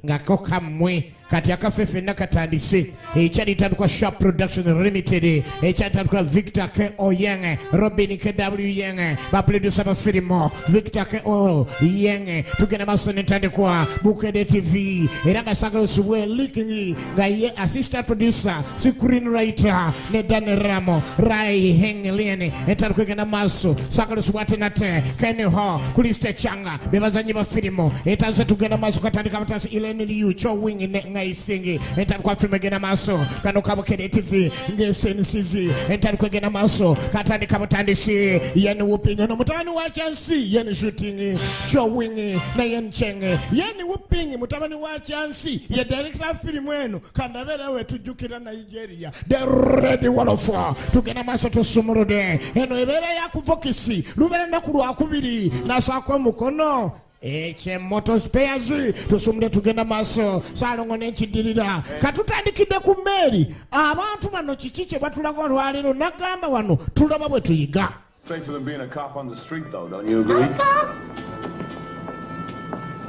ngako kamwe kati akafefe nakatandise ekyali tandikwa Sharp Production Limited ekyali tandikwa Victor K. Oyeng Robin K.W. Yeng baproducer ba filimo Victor K. Oyeng tugenda maso netandikwa Bukede TV era gasagalo suwe leaking nga ye assistant producer screenwriter ne Dan Ramo Rai Henglene etandikwa genda maso sagalo suwate nate Kenny Ho Kuliste Changa bebazanyi ba filimo etanze tugenda maso katandika batasi Ilene Liu Cho Wing ngaisingi etandikwa filime genda maso kano kabo Bukede TV ngesenisizi etandikwa genda maso katandika batandisi yen whooping no mutani wa chansi yen shooting Cho Wing na yen chenge yen whooping mutani wa chansi ye director film wenu kandabera we tujukira Nigeria the ready one of tugenda maso to sumurode eno ebera ya kuvokisi lubera ndakuru akubiri na sakwa mukono eche moto spares tusumule tugenda maso salongo nenchidirira katutandikide ku Mary abantu bano chichiche batulaga lwalero nagamba wano tulaba bwe tuyiga. Safer than being a cop on the street though, don't you agree?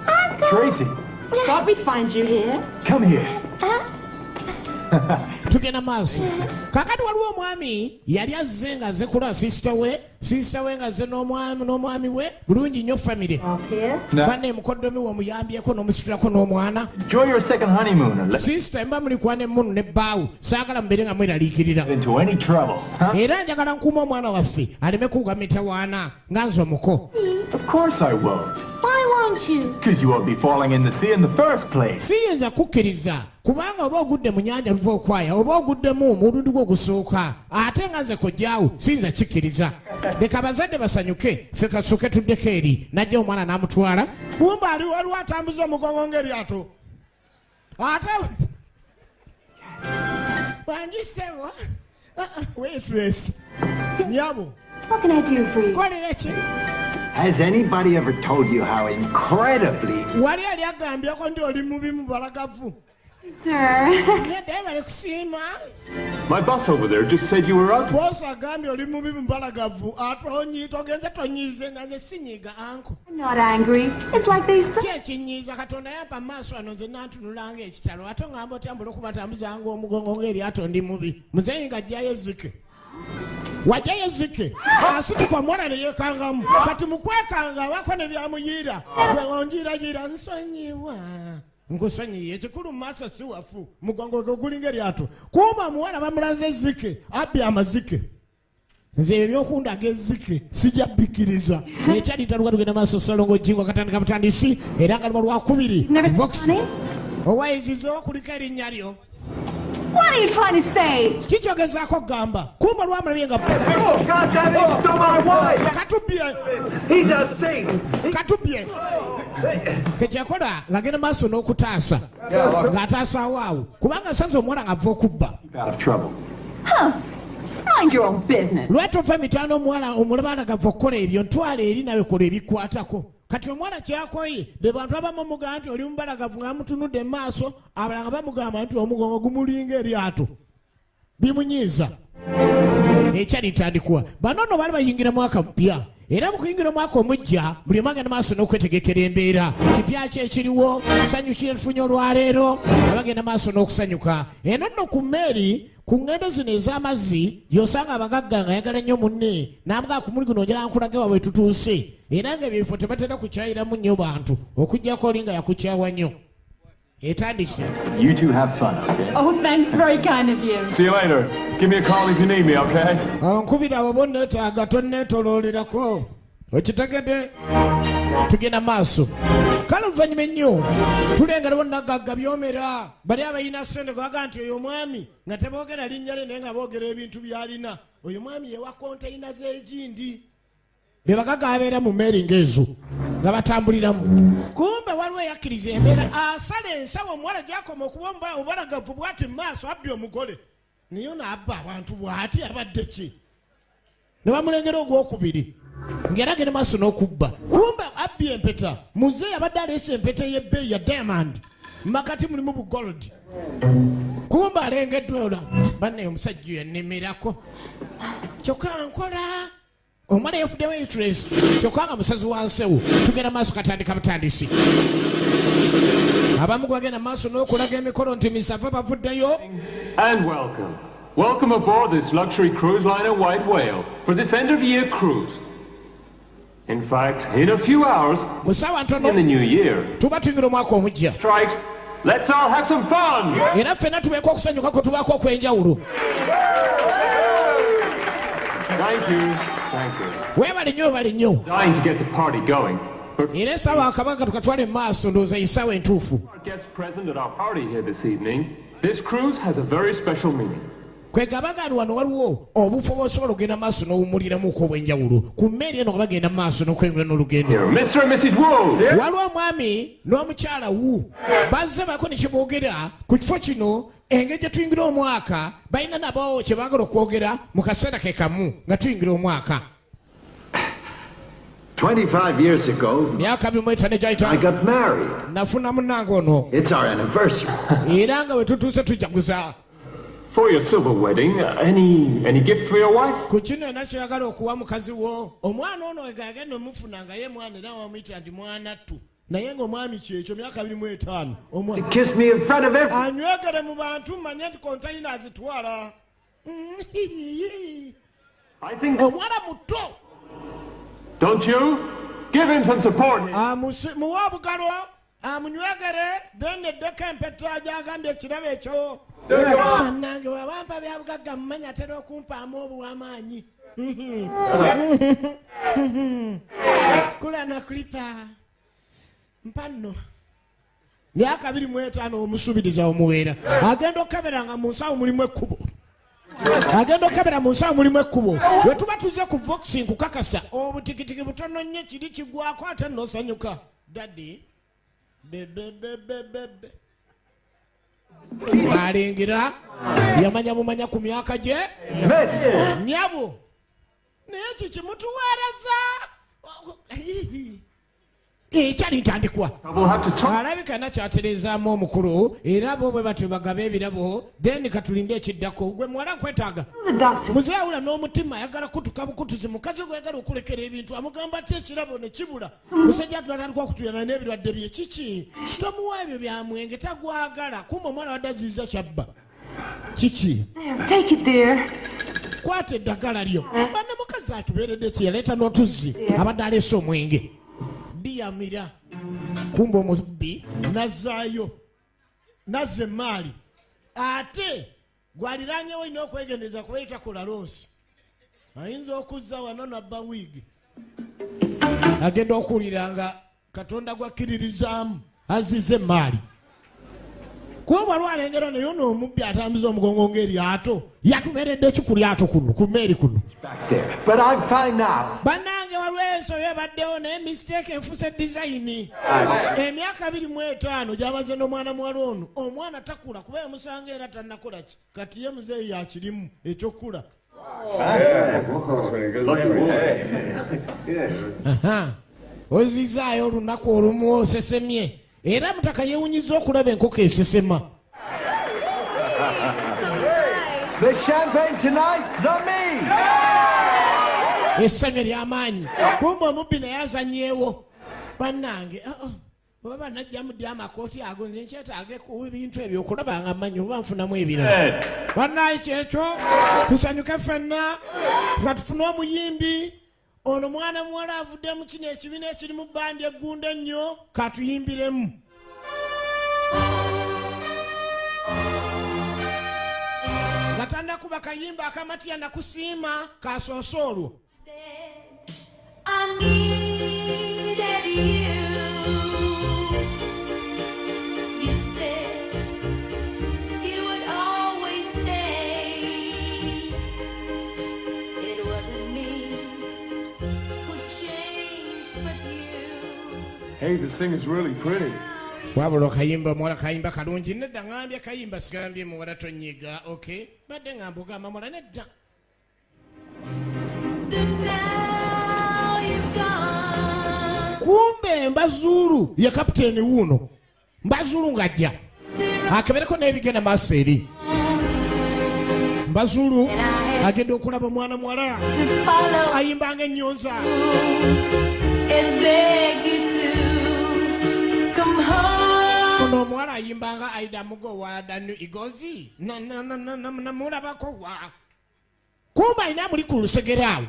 Uncle! Tracy! Thought we'd find you here. Come here. Tugenda maso kakati waliwo omwami yali azzenga ze kula sister we nga ze n'omwami we bulungi nnyo family bane mukoddomi wo muyambyeko n'omusiturako n'omwana. Enjoy your second honeymoon. Sister mba muli kwana emmundu ne bbaawu saagala mbeere nga mweraliikirira Into any trouble, huh? era njagala nkuuma omwana waffe aleme kuuga mitawaana nga nze omuko. Of course I won't. Why won't you? Because you won't be falling in the sea in the first place. Siyinza kukkiriza kubanga oba ogudde mu nnyanja luva okwaya oba oguddemu omulundi gwo ogusooka ate nga nze kojjaawo siyinza kikkiriza. Leka abazadde basanyuke ffe kasooke tuddeko eri najja omwana n'amutwala kumba waliwo atambuza omugongo ng'eryato ate wangisebo waitress nyabo. What can I do for you? Kolera ki? Has anybody ever told you how incredibly... Wali ali agambyeko ndi oli mubi mubalagavu. Sir. Nedde bali kusiima. My boss over there just said you were ugly. Boss agambye oli mubi mubalagavu togenze tonyiize nanze sinyiiga anko. I'm not angry. It's like they said. Kyekinyiiza Katonda yampa maaso ano nze nantunulanga ekitalo ate ngamba otambula okubatambuzanga omugongo ng'eryato ndi mubi muzeeyi ng'ajjayo zike. Wajjayo zike asituka mwana ne yeekangamu kati mukwekanga wako ne byamuyiira gwe onjiirayiira nsonyiwa nkusonyiye ekikulu mu maaso si wafu mugongo gwe gulinga eryato kuba muwala bamulaze zike abbi amazike nze ebyokundaga ezike sijja bbikiriza ekyali taluka tugenda maaso salongo jingwa katandika butandisi era nga luba lwakubiri vox owayizizo kuliko erinnya lyo. What are you trying to say? Kichogezaako gamba kumba lwamulabye nga Oh, God damn it, he stole my wife! katubye He's a thief! katubye kekyakola ng'agenda maaso n'okutaasa ng'ataasaawo awo kubanga asanze omwana ng'ava okubba. Out of trouble. Huh. Mind your own business. Lwatova mitaano omwana omulaba gava okukola ebyo ntwala eri nawe kola ebikwatako kati omwana kyakoye be bantu abamu omugamba nti oli mubalagavu nga mutunudde mu maaso abalala nga bamugamba nti omugongo gumulinga eryato bimunyiiza. Ekyali tandikwa bano nno baali bayingira mwaka mupya era mu kuyingira omwaka omujja buli omu agenda maaso n'okwetegekera embeera kipya ki ekiriwo kisanyu ki etufunye olwaleero abagenda maaso n'okusanyuka. Eno nno ku Mary ku ngendo zino ez'amazzi yosanga abagagga nga yagala nnyo munne n'amugaa ku muli guno njala nkulage waabwe tutuuse era ng'ebifo tebatera kukyayiramu nnyo bantu okuggyako oli nga yakukyawa nnyo. Etandise. You two have fun, okay? Oh, thanks. Very kind of you. See you later. Give me a call if you need me, okay? Nkubira abo bonneetaaga tonneetoloolerako okitegedde tugenda maaso kale oluvannyuma ennyo tulengerawo nagagga byomera bali abayina ssente gwaga nti oyo mwami nga teboogera linnya lye naye nga boogera ebintu by'alina oyo mwami yewa konteyina z'egindi be bagagga abeera mu Mary ng'ezo nga batambuliramu kumbe waliwo eyakkiriza embeera asala ensawo omuwala gyakoma okuba obubalagavu bw'ati mu maaso abbye omugole niyo n'abba abantu bw'ati abadde ki ne bamulengera ogwokubiri ng'eragenda maaso n'okubba kumbe abbye empeta muzeeyi abadde aleese empeta y'ebbeeyi ya diamond makati mulimu bu gold kumbe alengeddwa ola banne omusajja yannemerako kyokka nkola omwana yafuddewo waitress kyokka nga musazi wansewo tugenda maaso katandika butandisi. abamu gwagenda maaso n'okulaga emikolo nti misava bavuddeyo. And welcome. Welcome aboard this luxury cruise liner White Whale for this end-of-year cruise. In fact, in a few hours, mu ssaawa in the ntono new year, tuba tuyingira omwaka omujja strikes. Let's all have some fun! era ffenna tubeeko okusanyuka kwe tubaako okw'enjawulo. Thank you. Thank you. weebale nnyo Dying to get the party going. But era essaawa akabanga tukatwale mu maaso ndowooza essaawa entuufu. our guest present at our party here this evening, this cruise has a very special meaning. kwegabagani wano waliwo obufo bwosobola okugenda maaso n'owumuliramuko obw'enjawulo ku mmeeri eno nga bagenda maaso n'okwengera n'olugendo. Here, Mr. and Mrs. Wu. waliwo omwami n'omukyala wu bazze bako ne kyeboogera ku kifo kino engeri gye tuyingira omwaka balina nabo kye baagala okwogera mu kaseera ke kamu nga tuyingira omwaka. 25 years ago, myaka 25 I egyayita got married. nafuna munnange ono It's our anniversary. era nga bwe tutuuse tujaguza. For your silver wedding, any gift for your wife? ku kino era kyoyagala okuwa mukazi wo omwana ono wegagenda omufuna nga ye mwana era wamuyitira nti mwanattu naye ng'omwami kyekyo myaka 25 To kiss me in front of everyone. anywegere mu bantu manye nti kontayina azitwala. I think. omwana muto Don't you? Give him some support. muwe obugalo amunywegere then eddeko empeta gyagambye ekirabo ekyo. bannange wabampa byabugagga mumanya atera okumpaamu obuwamaanyi. kula na kulipa mpanno myaka 25 omusubiriza omuweera agenda okukeberanga mu nsawo mulimu ekkubo. agenda okukebera mu nsawo mulimu ekkubo. bwe tuba tuzze ku voxi nkukakasa obutikitiki butono nnyo kiri kigwako ate nosanyuka daddi bebebebebebe alengera yamanya bumanya ku myaka gye nyabo naye kikimutuweereza ekyali ntandikwa We'll have to talk. alabika nakyaterezaamu omukulu era bo bwe batyo bagaba ebirabo then katulinde ekiddako gwe muwala nkwetaaga The doctor. muzeawula n'omutima ayagala kutuka bukutuzi mukazi gweyagala okulekera ebintu amugamba ati ekirabo ne kibula musajja tulatandika okutuyana n'ebirwadde bye kiki tomuwa ebyo byamwenge tagwagala kumba omwana wadde aziiza kyabba kiki There, take it there. kwata eddagala lyo banne mukazi atubeeredde ki yaleeta n'otuzzi abadde aleese omwenge diyamira kumba omubbi nazzaayo nazza emaali ate gwaliranyewo olina okwegendeza kuba yita kolaloosi ayinza okuzza wano nabba wiigi agenda okuwulira nga katonda gwakkiririzaamu azizza emaali kuba bwalwa alengera naye n'omubbi atambuza omugongo ng'eryato yatubeeredde ki ku lyato kuno ku mmeeri kuno Back there. But I'm fine now. bannange waliwo ensobi ebaddewo naye mistake enfuuse dizayini emyaka 25 gyabaze n'omwana muwala ono omwana takula kuba emusanga era tannakola ki kati ye muzeeyi yakirimu ekyokula. Aha. ozizaayo olunaku olumu osesemye era mutaka yeewunyiza okulaba enkoko esesema. The champagne tonight's on me. essanyu ery'amaanyi kumba omubbi naye azanyeewo bannange oba banajjamudde amakooti ago nze nkyetaaga ku ebintu ebyo okulaba nga mmanyi oba nfunamu ebirala bannaye kyekyo tusanyuke ffenna nga tufune omuyimbi ono mwana muwala avudde mu kino ekibiina ekirimu bbandi eggunda ennyo katuyimbiremu. nga tannakuba kayimba akamatya nakusiima kasoosa olwo. I needed you. You said you would always stay. It wasn't me who changed, but you. Hey, this thing is really pretty. wabula kayimba muwala kayimba kalungi nedda ngambye kayimba sigambye muwala tonyiga okay badde ngamba ogamba muwala nedda. Now you've gone. kumbe Mbazulu ye kapiteeni wuuno Mbazulu ng'ajja akebereko n'ebigenda maaso eri Mbazulu agenda okulaba omwana muwala To follow ayimbanga ennyonza and beg you to come home. ono ayimbanga Aida Mugowa New Igozi namulabako wa kumba ina muli ku lusegere awo.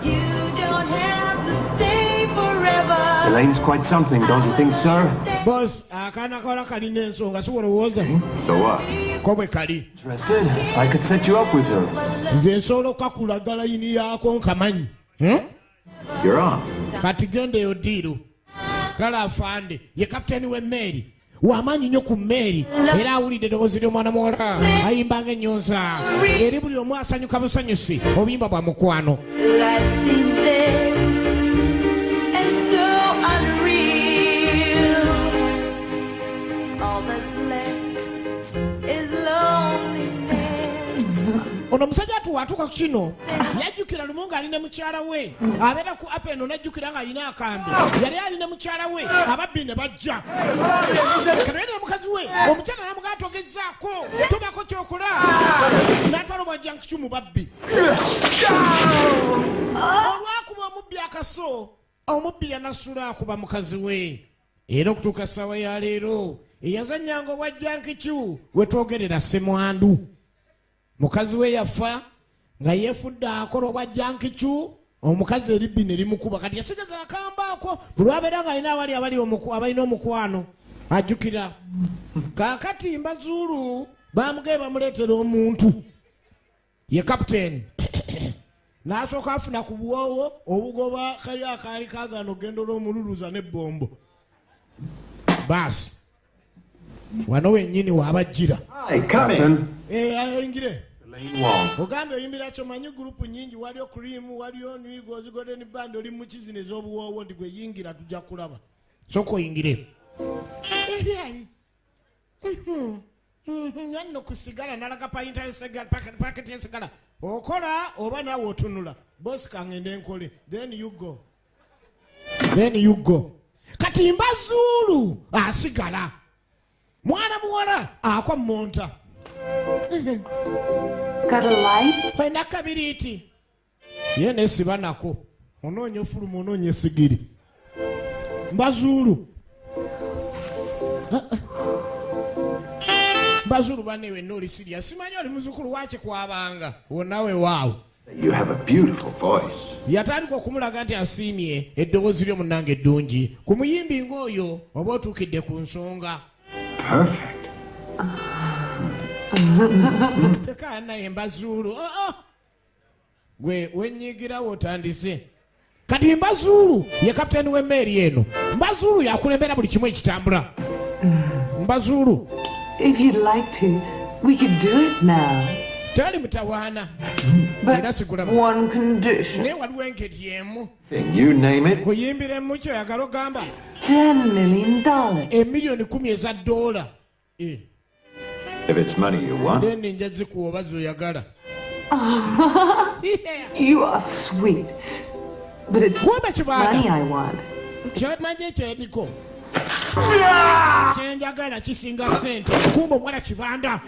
You don't have to stay forever. Elaine's quite something, don't you think, sir? Boss, akaana kola kalina ensonga siwolowooza So what? ko bwe kali. Interested? I could set you up with her. Nze nsobola okukakulaga layini yaako nkamanyi. You're on. Kati gendeyo diiru. Kale afande ye kapitaani w'emmeeri w'amaanyi nnyo ku mmeeri era awulidde eddoboozi ly'omwana muwala ayimbanga ennyonza eri buli omu asanyuka busanyusi obuyimba bwa mukwano. Life seems dead and so unreal. All that's left is loneliness. Ono omusajja atuuka ku kino yajjukira lumu ng'alina mukyala we abeera ku apeno n'ajjukira ng'alina akambe yali alina mukyala we ababbi ne bajja kalwera mukazi we omukyala namugaa togezaako tobako kyokola n'atwala obwajjankicu mu babbi olwakuba omubbi akaso omubbi yanasula akuba mukazi we era okutuuka ssaawa ya leero eyazannyanga obwajjankicu we twogerera ssemwandu. Mukazi we yafa nga yeefudde akola obwajjankicu omukazi eribbi ne limukuba kati yasigaza akambaako buli abeera ng'alina abalina omukwano ajjukira. Kaakati Mbazulu bamugee bamuleetera omuntu ye kapiteeni n'asooka afuna ku buwoowo obugoba kali akaali kaagaana ogenda olw'omululuza n'ebbombo. Baasi wano wennyini waabajjira. Hi, come in. Ayingire. Elaine Wong. Ogambe oyimbira kyomanyi gurupu nyingi waliyo Cream waliyo New Eagles Golden Band oli mu kizina ez'obuwoowo ndi gwe yingira tujja kulaba. Sooka oyingire. Nyanno kusigala nalaga payinta y'esigala paketi y'esigala okola oba naawe otunula bosi kangende nkole then you go. Kati Mbazulu asigala mwana muwala akwa monta. Got a light? Kwenda kabiriiti ye nesiba nako onoonya ofuluma onoonya esigiri. Mbazulu banewe noli siriya simanyi oli muzukulu waaki kwabanga wonawe waawo. You have a beautiful voice. Yatandika okumulaga nti asiimye eddoboozi ly'omunnange eddungi ku muyimbi ng'oyo oba otuukidde ku nsonga. Perfect. Tekaana naye Mbazulu gwe wennyigirawo otandise. Kati Mbazulu ye kapitaani w'emmeeri eno. Mbazulu yakulembera buli kimu ekitambula. Mbazulu If you'd like to, we could do it now. tewali mutawaana But era sigulaba one condition. naye waliwo engeri emu Then you name it. kuyimbira emu kyoyagala ogamba $10 million. emiliyoni 10 eza $. If it's money you want. then ninja zikuwa oba zoyagala. You are sweet. But it's Kuba money kibanda I want. kyomanje ekyeliko kyenjagala kisinga sente kumba omwana kibanda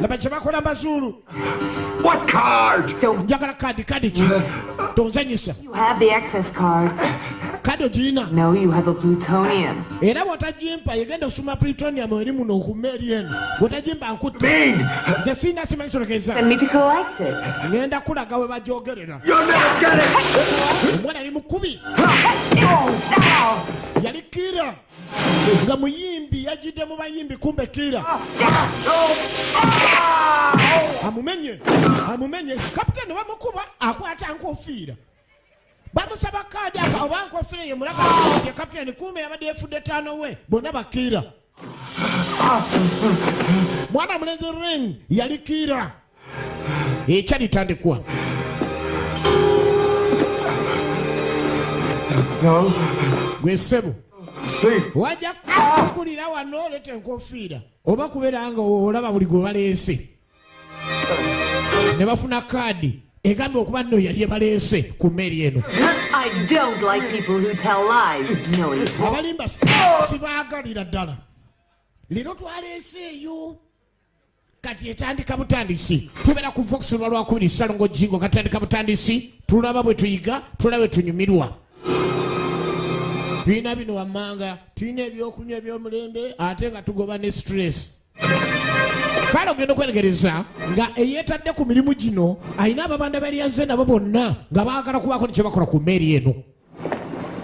laba kyebakola Mbazulu. What card? Njagala kadi ki tonzanyisa You have the access card. kadi ogirina No, you have a plutonium. era bw'otagimpa yegenda osuma plutonium eri muno okumeeri eno bw'otagimpa nkutte Bean! nze sirina kimanyi solekeza Send me to collect it. ngenda kulaga we bagyogerera. You'll never get it! Omwana ali mukubi yali Kira nga muyimbi yajjidde mu bayimbi kumbe Kira amumenye kapitaani bamukuba akwata nkofiira bamusaba kaadi oba nkofiira ye mulaga ye kapitaani kumbe yabadde yefudde 5 we bonna bakiira. Mwana mulenzi ring yali Kira ekyalitandikwa. No. Gwe ssebo Please. wajja kukulira wano oleeta enkofiira oba kubeera nga olaba buli gwe baleese ne bafuna kaadi egambye okuba nno yali ebaleese ku mmeeri eno. I don't like people who tell lies. No, you won't. Abalimba sibaagalira ddala. Leero twaleeseeyo kati etandika butandisi tubeera ku Vox lwa Lwakubiri Salongo Jingo katandika butandisi tulaba bwe tuyiga tulaba bwe tunyumirwa. tulina bino wammanga, tulina ebyokunywa eby'omulembe ate nga tugoba ne stress. Kale ogenda okweregereza nga eyeetadde ku mirimu gino alina ababanda bali yazze nabo bonna nga baagala kubaako ne kye bakola ku mmeeri eno.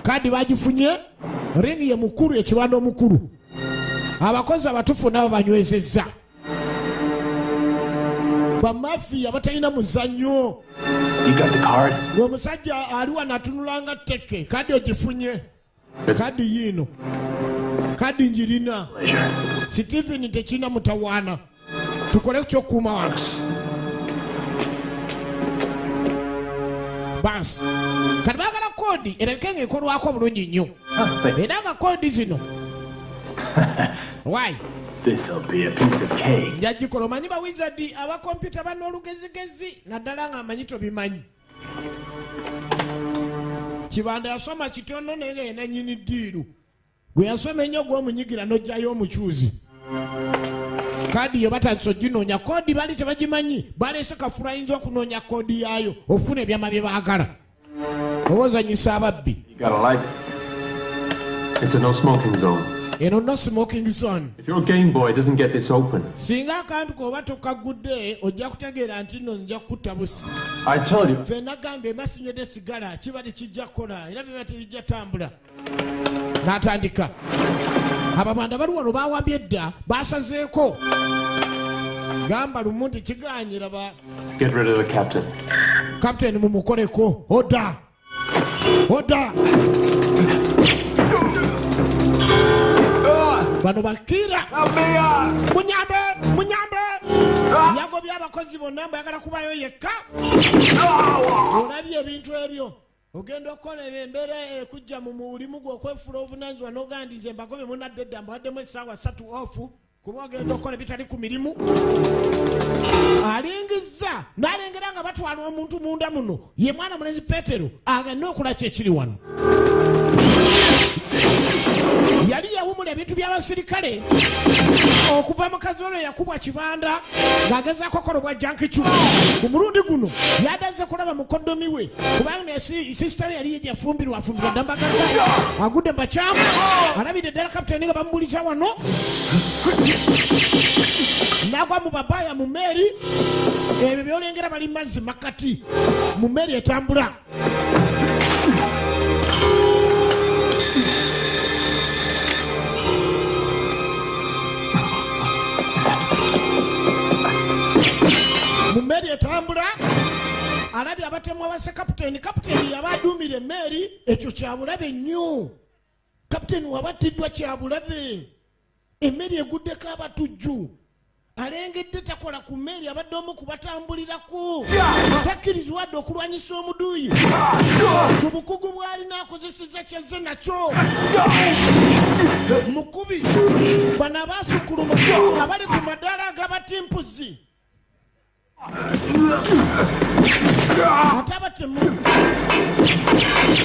Kadi bagifunye, ringi ye mukulu, ekibanda omukulu. Abakozi abatufu nabo banywezezza. Bamafiya batalina muzannyo. Omusajja ali wano atunulanga tteke, kadi ogifunye. Kadi yiino, kadi njirina. Stephen tekina mutawaana. Tukole kyokkuuma wano. Bas kati baagala koodi erabike ng'ekolwako bulungi nnyo. Era nga koodi zino why This'll be a piece of cake. njagikola omanyi bawizadi abakompyuta bano olugezigezi naddala nga amanyi tobimanyi. Kibanda yasoma kitono naye nga yena nnyini ddiiru. Gwe yasoma ennyo gw'omunyigira n'ojjayo omukyuzi. Kadi yo batandise oginoonya, koodi baali tebagimanyi, baleese kafula ayinza okunoonya koodi yaayo ofuna ebyama bye baagala. Oba ozanyisa ababbi. You got a light? It's a no smoking zone. Eno no smoking zone. If your Game Boy doesn't get this open, Singa akantu koba tokagudde ojja kutegeera nti nno nja kutta busi. I told you. Ffe nagambye masinywedde sigala kiba tekijja kukola era biba tebijja tambula. N'atandika. Ababanda bali wano baawambye edda basazeeko. Gamba lumu nti kiganyira ba Get rid of the captain. kapiteni mumukoleko. Oda. Oda. Bano bakira. Munyambe. Munyambe. Yagobye abakozi bonna mbayagala kubayo yekka. Olabye ebintu ebyo. Ogenda okukola embeera ekujja mu mulimu gwe okwefula obuvunaanyizibwa n'ogamba nze mbagobye munadde edda mbawaddemu essaawa 3 off kuba ogenda okukola ebitali ku mirimu. Alingizza n'alengera nga batwala omuntu munda muno ye mwana mulenzi Peetero agenda okola kyekiri wano. Yali yawumula ebintu by'abasirikale okuva mu kazoolo yakubwa kibanda ng'agezaako okola obwa jankicu. Ku mulundi guno yaddaze kulaba mukoddomi we kubanga sisita we yali yejafumbirwa ddambagaga agudde mbakyamu alabidde ddala kapiteeni nga bamubuliza wano n'agwa mu babaaya mu mmeeri. Ebyo byolengera bali mazzi makati mu mmeeri etambula. Mu mmeeri etambula alabye abatemu abase kapiteeni. Kapiteeni yabaduumira emmeeri, ekyo kyabulabe nnyo. Kapiteeni wabattiddwa kyabulabe. Emmeeri eguddeko abatujju. Alengedde takola ku mmeeri abadde omu kubatambulirako. Takkirizibwa wadde okulwanyisa omuduuyi. Ku bukugu bw'alina akozesezza kyazze nakyo. Mukubi bano abaasukuluma abali ku madaala ag'abatimpuzi. Ate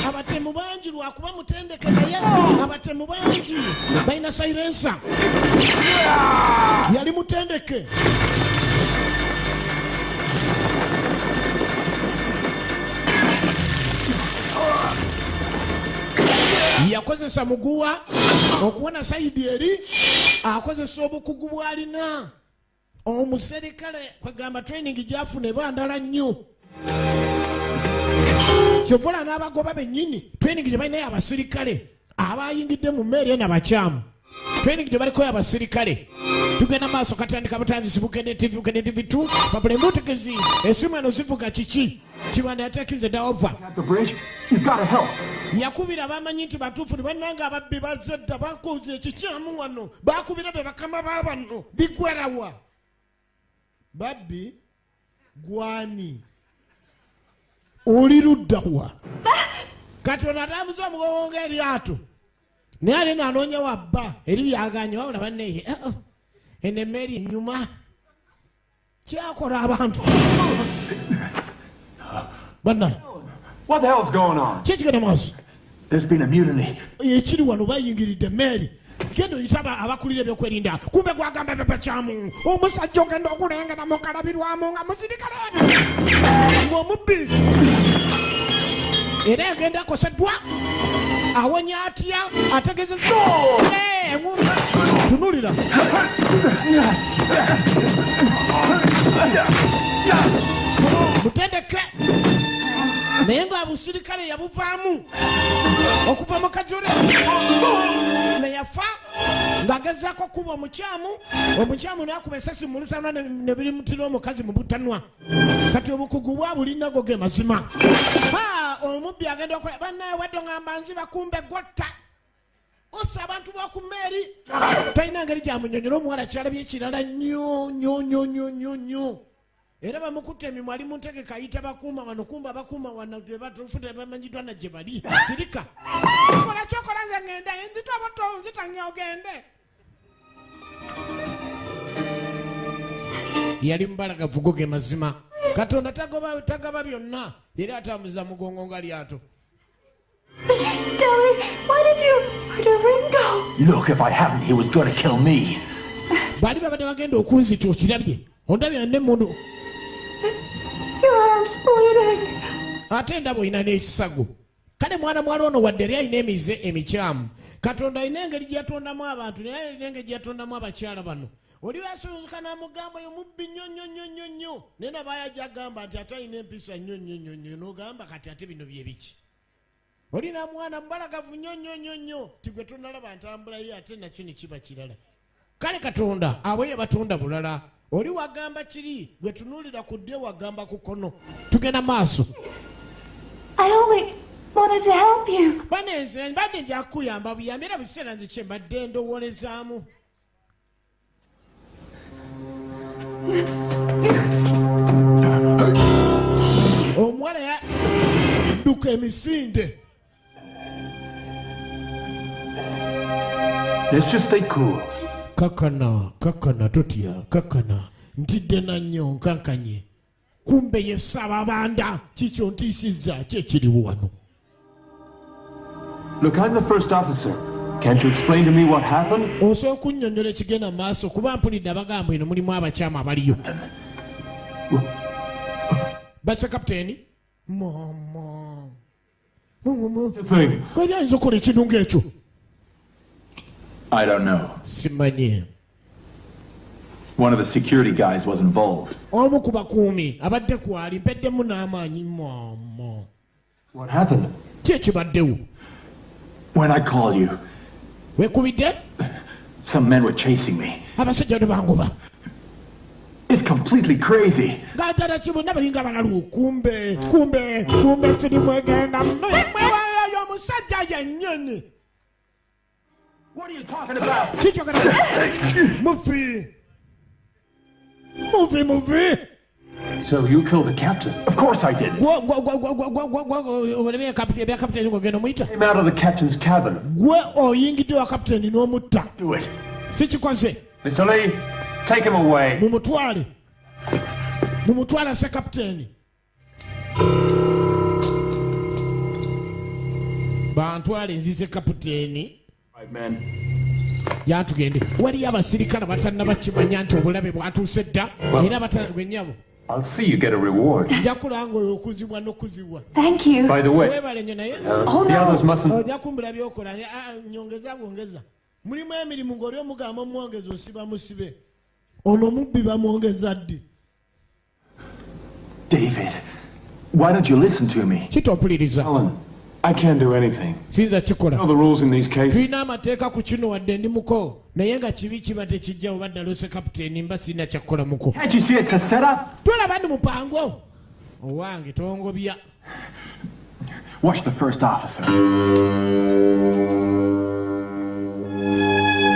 abatemu bangi lwakuba mutendeke naye abatemu bangi balina sirensa. Yali mutendeke. Yakozesa muguwa okuwona sayidi eri, akozesa obukugu bw'alina. Omuserikale kwegamba training gyafuna ebandala nnyo. Kyovula n'abagoba bennyini training gye balina y'abasirikale abayingidde mu mmeeri n'abakyamu. Training gye baliko y'abasirikale. Tugenda maaso katandika butandisi Bukene TV 2 Pabule Mutegezi esimu eno zivuga kiki kibanda yatekinze da over. Yakubira bamanyi nti batuufu ne bannanga ababbi bazadda bakoze ekikyamu wano bakubira be bakama baabano bigwerawa. Babbi gwani oli luddawa kati ono atambuza omugongo ng'eryato naye ali n'anoonya wabba eri byaganye wabula banneeye eno emmeeri ennyuma kyakola abantu bannaye. What the hell's going on? Kikigenda maaso. There's been a mutiny. Ekiri wano bayingiridde emmeeri. Genda oyitaba abakulira ebyokwerinda kumbe gwagamba bapakyamu omusajja ogenda okulengera mu kalabirwamu nga musirikale ng'omubbi era agenda akoseddwa awonya atya ategezeza engumi tunulira mutendeke naye ng'abusirikale yabuvaamu okuva mu kajole neyafa ng'agezaako kuba omukyamu n'akuba esasi mu lutanwa ne birimutira omukazi mu butanwa kati obukugu bwabulinago ge mazima omubbi agenda okola bannaye wadde ngamba nziba kumbe gotta ossa abantu b'oku mmeeri talina ngeri gyamunyonyola omuwala kyalabye ekirala nnyo era bamukutte emimwa ali mu ntegeka ayita bakuuma wano kumba bakuuma wano tebatufuta bamanyiddwa na gye bali sirika kola kyokola nze ngenda enzita boto nzitanya ogende yali mubalagavu go ge mazima katonda tagaba byonna era atambuza mugongo nga lyato Darling, why did you hurt Ringo? Look, if I hadn't, he was going to kill me. bali babadde bagenda okunzita okirabye ondabye n'emmundu Your arm's bleeding. ate endaba olina n'ekisago kale mwana mwala ono wadde eri alina emize emikyamu katonda alina engeri gyeyatondamu abantu naye alina engeri gyeyatondamu abakyala bano oli weesuyuzuka n'amugamba oyo mubbi nnyo naye nabaaya gyagamba nti ate alina empisa nnyo n'ogamba kati ate bino bye biki olina mwana mubalagavu nnyo ti gwe tonalaba ntambulayo ate nakyo ne kiba kirala kale katonda abo ye batonda bulala oli wagamba kiri gwe tunuulira ku ddyo wagamba ku kono tugenda maaso I only wanted to help you. banenze mbadde njakuyamba buyambi era bukiseera nze kye mbadde ndowolezaamu omuwala yadduka emisinde Let's just stay cool. kakana totya kakana ntidde nannyo nkankanye kumbe ye Ssaababanda kikyo ntiisizza kyekiriwo wano Look, I'm the first officer. Can't you explain to me what happened? osobola okunnyonnyola ekigenda mu maaso kuba mpulidde abagamba eno mulimu abakyamu abaliyo basa kapiteeni mama The thing. kwali ayinza okukola ekintu ng'ekyo I don't know. simanye One of the security guys was involved. omu ku bakuumi abadde kwali mpeddemu n'amaanyi mama What happened? ki ekibaddewo When I call you, weekubidde some men were chasing me. abasajja ne bangoba It's completely crazy. nga ddala kibonna balinga balalu kumbe firimu egenda mwewayo omusajja yennyini What are you talking about? kikyogera muvi So you killed the captain. Of course I did. olebye ebya kapiteeni ng'ogenda omuyita Came out of the captain's cabin. gwe oyingidde wa kapiteeni n'omutta Do it. sikikoze Mr. Lee, take him away. mumutwale ase kapiteeni bantwale nzize kapiteeni Right, man. yatugende waliyo abasirikale batannaba kimanya nti obulabe bwatuuse dda era batanagwenyabo I'll see you get a reward. nja kulanga oyo okuzibwa n'okuzibwa Thank you. By the way, webale nnyo naye the others mustn't. ojja kumbula byokola nyongeza bwongeza mulimu emirimu ng'oli omugamba omwongeza osiba musibe ono omubbi bamwongeza ddi David, why don't you listen to me? kitompuliriza Alan, I can't do anything. siyinza You know kikola the rules in these cases. tulina amateeka ku kino wadde ndi muko naye nga kibi kiba tekijja oba ddalose kapiteeni mba sirina kyakukola muko Can't you see it's a setup? twalaba ndi mupango owange tongobya Watch the first officer.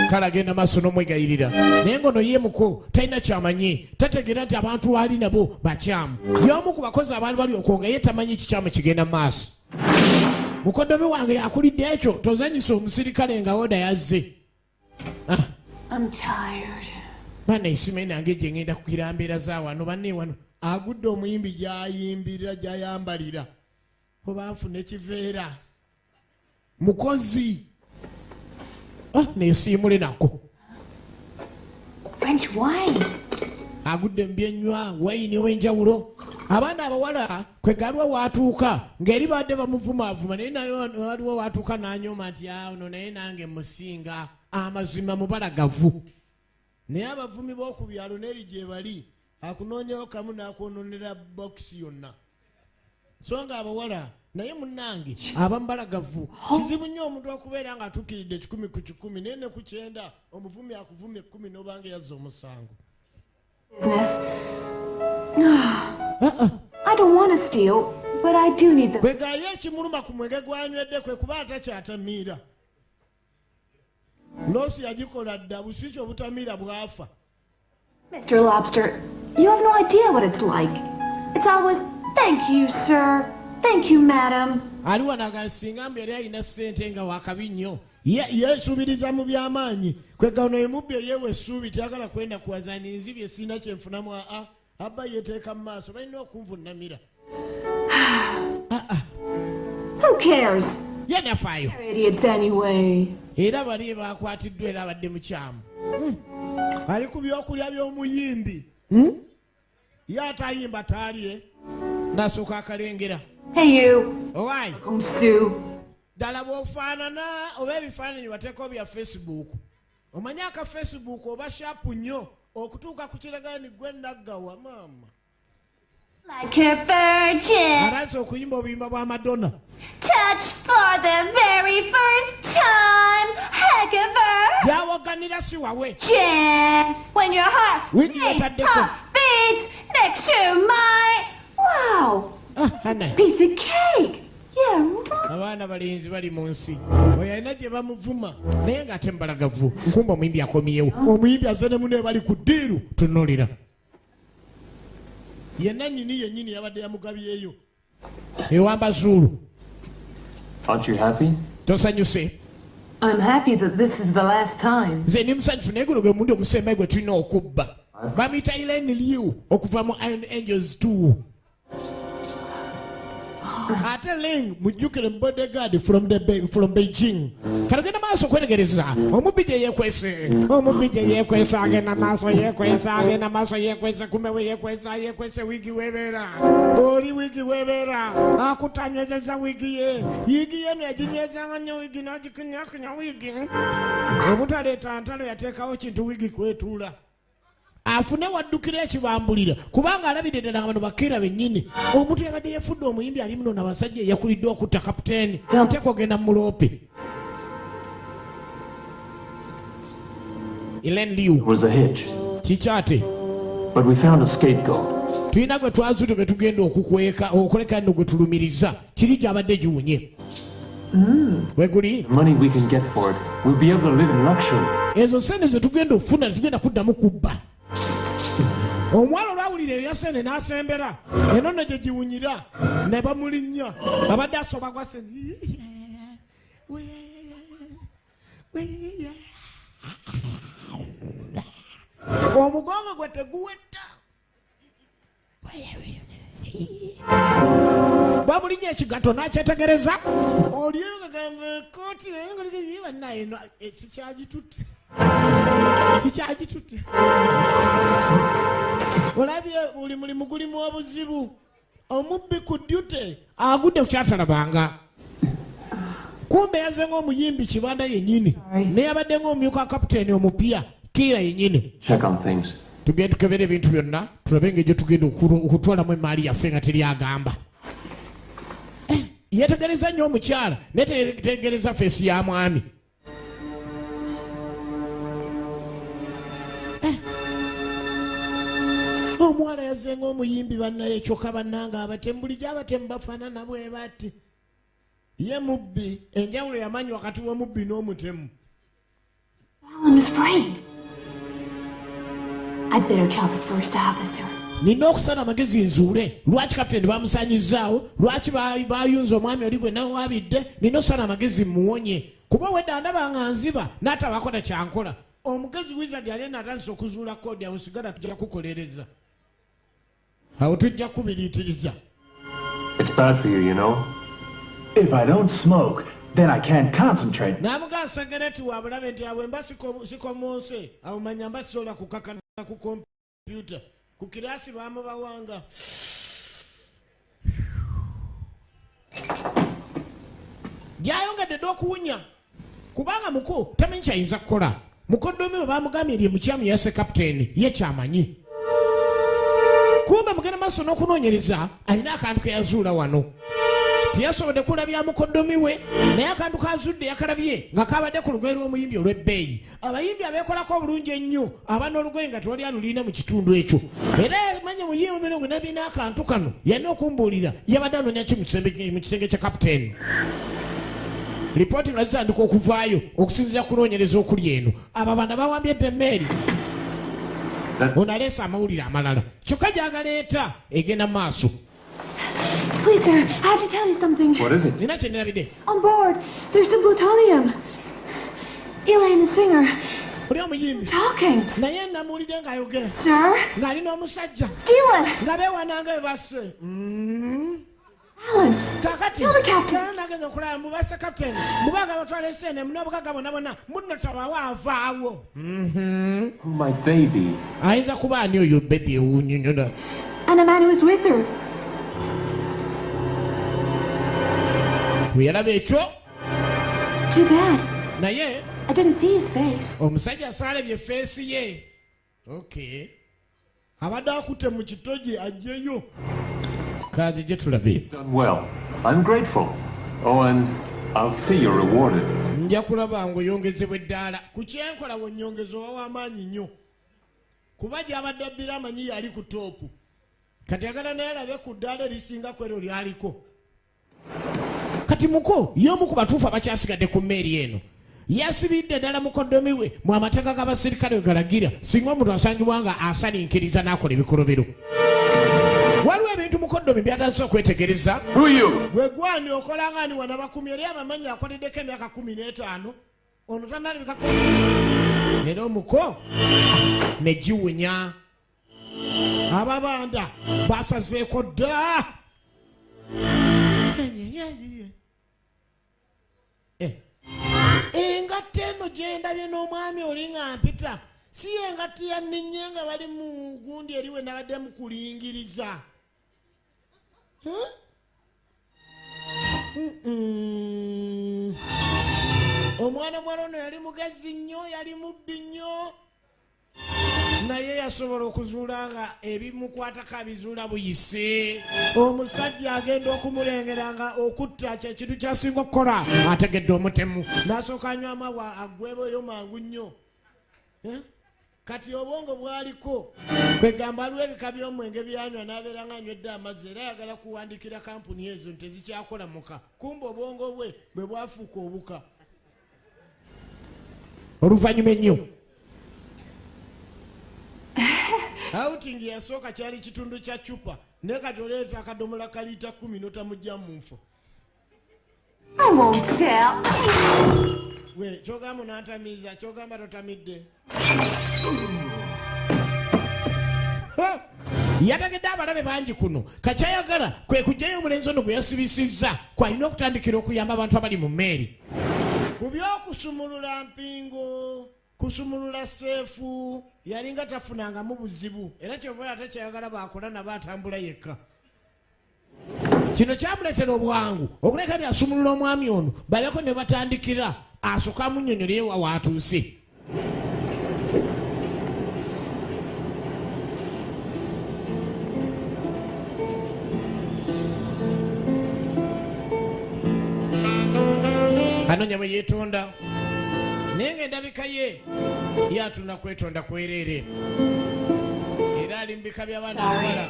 kale agenda maaso n'omwegayirira naye ngono ye muko talina kyamanyi tategeera nti abantu baali nabo bakyamu y'omu ku bakozi abaali bali okwonga ye tamanyi kikyamu kigenda mu maaso mukoddomi wange yakulidde ekyo tozanyisa omusirikale nga oda yazze I'm tired. baana isimanyi nange gye ngenda kugira mbeera za wano banne wano agudde omuyimbi gy'ayimbirira gy'ayambalira oba nfuna ekiveera mukozi neesiimule nako French wine. agudde mu byenywa wayini ow'enjawulo abaana abawala kwe galwa waatuuka ng'eri badde bamuvumaavuma naye waliwo waatuuka n'anyooma nti ono naye nange musinga amazima mubalagavu naye abavumi b'oku byalo n'eri gye bali akunoonyewo kamu n'akwononera bokisi yonna so nga abawala naye munnange abamubalagavu kizibu nnyo omuntu okubeera nga atuukiridde 100 ku 100 naye ne ku 9 omuvumi akuvumye 10 n'obanga yazza omusango. I don't want to steal, but I do need them. Kwe gaye ekimuluma ku mwenge gwanywedde kwe kuba atakyatamiira. Loosi yagikola dda busiiki obutamiira bwafa. Mr. Lobster, you have no idea what it's like. It's always, thank you, sir. Thank you, madam. Aliwo naga singa mbeera alina ssente nga wakabi nnyo. Yeesubiriza mu by'amaanyi. Kwe gano emubbi yeewa essuubi teyagala kwenda kuwazani nzibye sina kyenfunamu abba yeteeka mu maaso balina okunvunnamira. Who cares? Ye nafaayo. They're idiots anyway. Era bali baakwatiddwa era abadde mukyamu. Ali ku byokulya by'omuyimbi. Ye atayimba taalye n'asooka akalengera. Hey you. Owaayi. Come Sue. Ddala bw'ofaanana oba ebifaananyi wateekao bya Facebook. Omanyi aka Facebook oba shapu nnyo okutuuka ku kiragaani gwe naggawa maama. Like a virgin. Aranze okuyimba obuyimba bwa Madonna. Touch for the very first time. Heck of a Byawoganira si wawe. virgin. When your heart Wiki yataddeko. beats next to mine. Wow. Hana. Piece of cake. Yeah, right. Abaana balinzi bali mu nsi. Oyo alina gye bamuvuma naye ng'ate mubalagavu. Nkumba omuyimbi akomyewo. Omuyimbi azze ne munne bali ku ddiiru. Tunuulira. Yenna nnyini yennyini yabadde yamugabyeyo. Ewamba Zulu. Aren't you happy? Tosanyuse. I'm happy that this is the last time. Nze ndi musanyufu naye guno gwe mulundi ogusembayo gwe tulina okubba. Bamuyita Elaine Liu okuva mu Iron Angels 2. Ate Ling mujjukire mu bodyguard from Beijing. Kalagenda maaso okwetegereza omubbi gye yeekwese. Omubbi gye yeekwese agenda maaso yeekwese kumewe yeekwese wigi webeera. Oli wigi webeera akutanywezeza wigi ye. Yigi yeno yaginywezanga nnyo wigi n'agikunyakunya wigi. Obutaleeta ntalo yateekawo kintu wigi kwetuula. Afune waddukira ekibambulira kubanga alabidde ddala nga bano bakeera bennyini omuntu yabadde yefudde omuyimbi ali muno n'abasajja yakulidde okutta kapiteeni nteeka ogenda mu muloope. Elaine Liu. It was a hitch, Kikyate. but we found a scapegoat. Tulina gwe twazuute gwe tugenda okukweka okuleka nno gwe tulumiriza kiri gy'abadde giwunye. Weguli? The money we can get for it, we'll be able to live in luxury. Ezo sente ze tugenda okufuna tetugenda kuddamu kubba. Omwalo olwawulira ebyasente n'asembera eno nno gye giwunyira ne bamulinnya abadde asoba gwa sente. Omugongo gwe teguwetta. Bamulinnya ekigato n'akyetegereza oliyo gagamba kooti naye sikyagitutte. Olabye buli mulimu gulimu obuzibu. Omubbi ku ddute agudde ku kyatalabanga. Kumbe yaze ng'omuyimbi Kibanda yennyini naye abadde ng'omumyuka kapiteeni omupya Kiira yennyini. Check on things. Tugenda tukebera ebintu byonna tulabe engeri gye tugenda okutwalamu emaali yaffe nga teryagamba. Yetegereza nnyo omukyala naye tegereza feesi ya mwami. Omuwala yazze ng'omuyimbi bannaye kyokka bannanga abatemu bulijjo abatemu bafaanana bwe bati. Ye mubbi enjawulo yamanyi wakati w'omubbi n'omutemu. Alan was right. I'd better tell the first officer. Nina okusala amagezi nzuule lwaki kapiteeni bamusaanyizzaawo lwaki bayunza omwami oli gwe nawaabidde nina okusala amagezi muwonye kuba wedda ndaba nga nziba n'atabaako na kyankola. Omugezi wizard yali natandise okuzuula koodi awo sigala tujja kukolereza awo tujja kubiriitiriza. It's bad for you, you know. If I don't smoke, then I can't concentrate. N'amugaa segereti wabulabe nti awo emba sikomoose awo manya mba sisobola kukakana ku kompyuta ku kiraasi baamubawanga gyayongedde dde okuwunya kubanga muko tamanyi kyayinza kukola. Mukoddomi we bamugambye ndi mukyamu yase kapiteeni ye kyamanyi. Kumbe mugenda maaso n'okunoonyereza alina akantu ke yazuula wano. Tiyasobodde kulabya mukoddomi we naye akantu kazudde yakalabye nga kabadde ku lugoye lw'omuyimbi olw'ebbeeyi. Abayimbi abeekolako obulungi ennyo abana olugoye nga tewali alulina mu kitundu ekyo. Era manye muyimbi gwe nalina akantu kano yalina okumbuulira yabadde anoonya ki mu kisenge kya kapiteeni. Lipooti nga zitandika okuvaayo okusinziira kunoonyereza okuli eno. Abo abaana bawambye edda emmeeri. Ono aleese amawulire amalala. Kyokka gy'agaleeta egenda maaso. Please, sir, I have to tell you something. What is it? Nina kye nirabidde. On board, there's some plutonium. Elaine, the singer, Oli omuyimbi. talking. Naye namuwulidde ng'ayogera. Sir? Ng'alina omusajja. Dylan! Nga beewananga we basse. Alan! Kakati. Tell the captain. Kyalo nagenza okulaba mubase kapiteeni. Mubaga batwala esene munobugaga bonna muno tabawa avaawo. My baby. Ayinza kuba ani oyo bebi ewuunyunyuna. And the man who was with her. Bwe yalaba ekyo Too bad. naye I didn't see his face. omusajja asaalebye feesi ye. Okay. Abadde akutte mu kitogi ajjeyo. Kaadi gye tulabe. Done well. I'm grateful. Oh, and I'll see you're rewarded. Nja kulaba ng'oyongezebwa eddaala. Ku kyenkola wonnyongezo w'amaanyi nnyo. Kuba gy'abadde abbira amanyi yali ku toopu. Kati agala naye alabe ku ddaala erisinga ku eryo lyaliko. Kati muko y'omu ku batuufu abakyasigadde ku mmeeri eno. Yasibidde ddala mukoddomi we mu amateeka g'abasirikale we galagira singa omuntu asangibwa nga asalinkiriza n'akola ebikolobero. Waliwo ebintu mukoddomi by'atanze okwetegereza. Who are you? Gwe gwani okola nga ni wana bakumi eri abamanyi akoleddeko emyaka 15. Ono tannalabikako. Era omuko ne giwunya. Ababanda basazeeko dda. Engatte eno gye ndabye n'omwami oli nga mpita si engatte yanninye nga bali mu gundi eri we nabadde mukulingiriza. Omwana ono yali mugezi nnyo yali mubbi nnyo naye yasobola okuzuula nga ebimukwatako abizuula buyise. Omusajja agenda okumulengera nga okutta kyekintu kyasinga okukola ategedde omutemu n'asooka anywa amawa agwebeyo mangu nnyo. Kati obwongo bwaliko kwegamba aliwo ebika by'omwenge byanywa n'abeera nga anywedde amazzi era ayagala kuwandikira kampuni ezo nti tezikyakola muka. Kumba obwongo bwe bwe bwafuuka obuka. Oluvannyuma ennyo outing yasooka kyali kitundu kya cupa naye kati oleeta akadomola ka liita 10 n'otamugya mu nfo. I won't tell. We kyogamba n'atamiiza kyogamba totamidde. Yategedde abalabe bangi kuno kakyayagala kwe kujjayo omulenzi ono gwe yasibisizza kwalina okutandikira okuyamba abantu abali mu mmeeri ku by'okusumulula mpingo kusumulula seefu yalinga tafunangamu buzibu era kyova ate kyayagala baakola nabo atambula yekka. Kino kyamuleetera obwangu okuleka nti asumulula omwami ono baleko ne batandikira asooka amunnyonnyola ewa waatuuse. Anoonya bwe yeetonda naye ng'endabika ye yatunda kwetonda kwereere era ali mu bika by'abaana abawala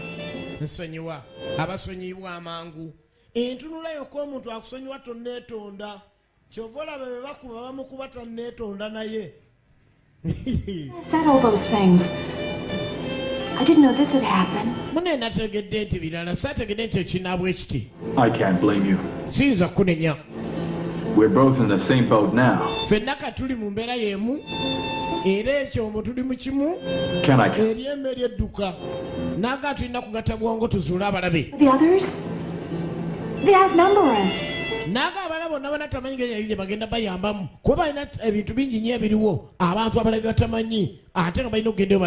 nsonyiwa abasonyiyibwa amangu. Entunula yokka omuntu akusonyiwa tonneetonda kyova olaba be bakuba bamukuba tanneetonda naye. I said all those things. I didn't know this had happened. Mune nategedde nti birala saategedde nti ekinaabwa ekiti. I can't blame you. Siyinza kunenya. We're both in the same boat now. Ffenna tuli mu mbeera y'emu era ekyombo tuli mu kimu Can I? eri emmeri edduka naga tulina kugatta bwongo tuzuule abalabe. The others? They outnumber us. Naga abala bonna bana tamanyi gye bagenda bayambamu kuba balina ebintu bingi nnyo ebiriwo abantu abalala bye batamanyi ate nga balina okugendayo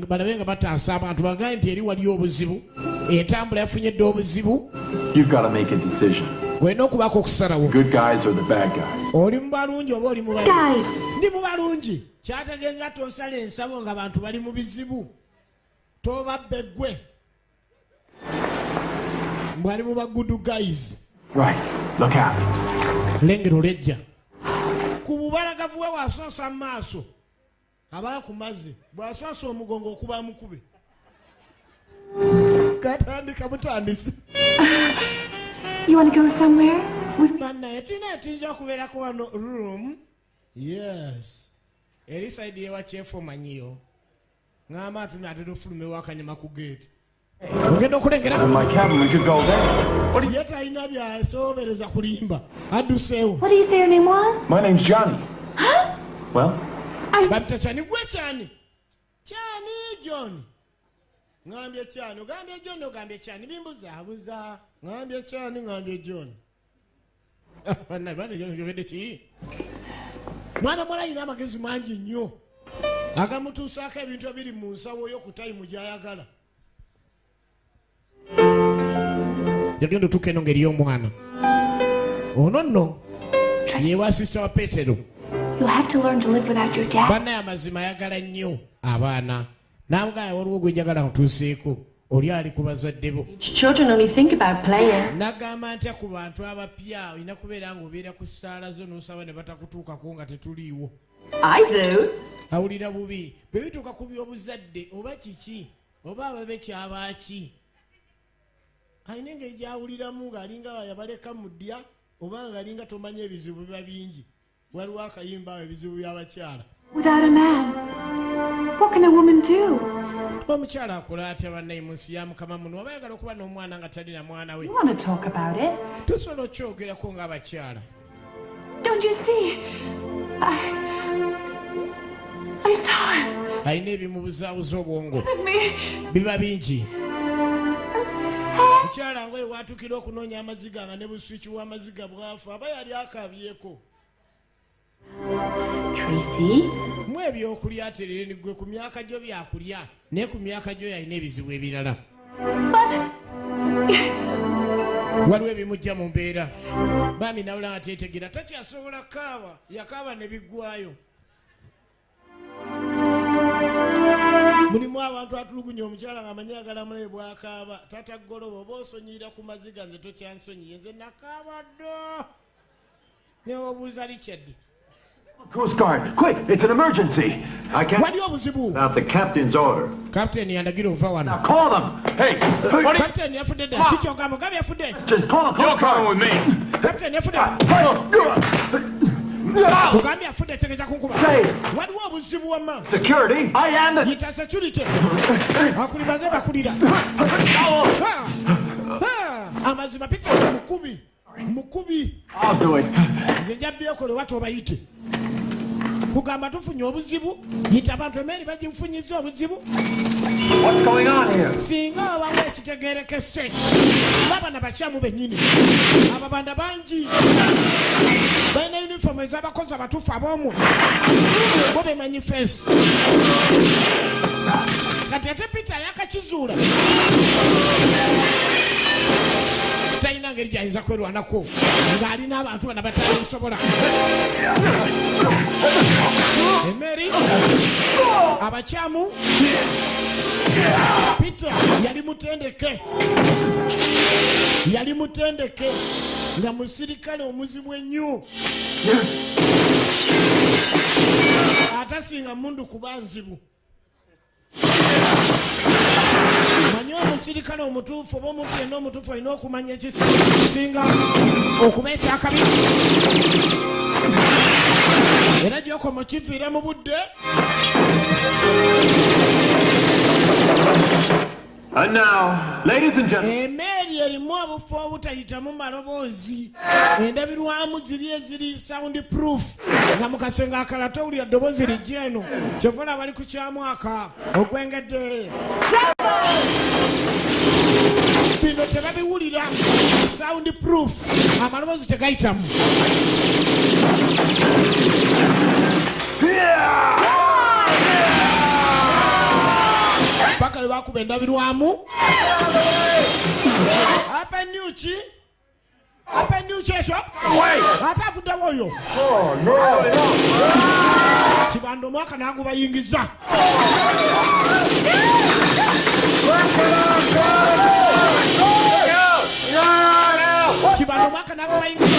balabe nga bataasa abantu bagaye nti eri waliyo obuzibu entambula yafunyedde obuzibu. You've got to make a decision. gwena okubaako okusalawo Good guys or the bad guys? oli mu balungi oba oli mu babi Guys, ndi mu balungi kyategeeza tosala ensabo nga bantu bali mu bizibu tobabbe ggwe mbwali mu bagudu guys Right. Look out. lengera olejja ku bubalagavu we wasoosa mu maaso aba akumaze bw'asoosa omugongo okuba mukube katandika butandisi you want to go somewhere? bannaye tulina tuyinza okubeerako wano room yes eri saidi yewa kyefu omanyiyo ngamba atunatera ofulumewo akanyama ku geeti ogenda okulengera In my cabin, we could go there. ye talina byasobereza kulimba adduseewo What did you say your name was? My name's Johnny. Well, babita kyani gwe kyani kyani john ngambye kyani ogambye john ogambye kyani bimbuzaabuza ngambye kyani ngambye john banayogedde ki mwana mwala alina amagezi mangi nnyo agamutuusaako ebintu ebiri mu nsawo yo ku tayimu gy'ayagala yagenda otuuka eno ngeri y'omwana ono nno yewa sisita wa petero You'll have to learn to live without your dad. bannaye amazima ayagala nnyo abaana n'amugala waliwo gwe njagala ntuuseeko oli ali ku bazadde bo Children only think about playing. nagamba ntya ku bantu abapya olina kubeera ng'obeera ku ssaala zo n'osaba ne batakutuukako nga tetuliiwo I do. awulira bubi bwe bituuka ku by'obuzadde oba kiki oba ababe kyabaaki alina engeri gy'awuliramu ng'alinga yabaleka mu ddya oba ng'alinga tomanya ebizibu biba bingi waliwo akayimba awo ebizibu by'abakyala Without a man, what can a woman do? omukyala akola atya bannaye mu nsi ya mukama muno oba ayagala okuba n'omwana nga talina mwana we You want to talk about it? tusobola okyogerako ng'abakyala Don't you see? I saw him alina ebimubuzaabuza obwongo with me. biba bingi mukyala nga ewatukira okunoonya amaziga nga ne buswiki w'amaziga bwafu aba yali akabyeko Tracy? mu ebyokulya aterere nigwe ku myaka gyo byakulya naye ku myaka gyo yalina ebizibu ebirala waliwo ebimujja mu mbeera bami nawula nga tetegera takyasobola kaaba yakaaba ne biggwayo mulimu abantu atulugunya omukyala nga amanyi agalamulaye bwakaaba tatagoloba oba osonyiyira ku maziga nze tokyansonyiye nze nakaaba ddo newobuuza likyadde Coast Guard, quick! It's an emergency. I can't. wali obuzibu Without the captain's order. kapiteeni yandagira ova wano Now call them. Hey, kapiteeni yafudde ddala kikyogamba gabi yafudde just call them. You're coming with me. kapiteeni yafudde kugambye afudde tegeeza kunkuba waliwo obuzibu wamma Security? I am the. yita security akulimaze bakulira amazima pite mukubi I'll do it. nze nja byekole wati obayite kugamba tufunye obuzibu yita abantu emeri bagimfunyiza obuzibu What's going on here? singa obawo ekitegerekese babana bakyamu bennyini ababanda bangi balina yunifoomu ez'abakozi abatuufu ab'omwo bo bemanyi feesi kati ate pita yakakizuula talina ngeri gyayinza kwerwanako ng'alina abantu bana batayisobola emeri abakyamu pita yali mutendeke nga musirikale omuzibu ennyo atasinga mundu kuba nzibu manyi omusirikale omutuufu oba omuntu yenna omutuufu alina okumanya ekisinga okuba ekyakabi era gyokoma kiviire mu budde. And now, ladies and gentlemen, Emeeri erimu obufu obutayitamu maloboozi endabirwamu ziri eziri sound proof nga mu kasenge akalala towulira ddoboozi lijja eno kyova olaba bali ku kyamwaka ogwengedde bino tebabiwulira sound proof amaloboozi tegayitamu paka lwe bakuba endabirwamu apa nyuki Apendu checho. Atafudde woyo. Kibando mwaka nangu bayingiza. Kibando mwaka nangu bayingiza.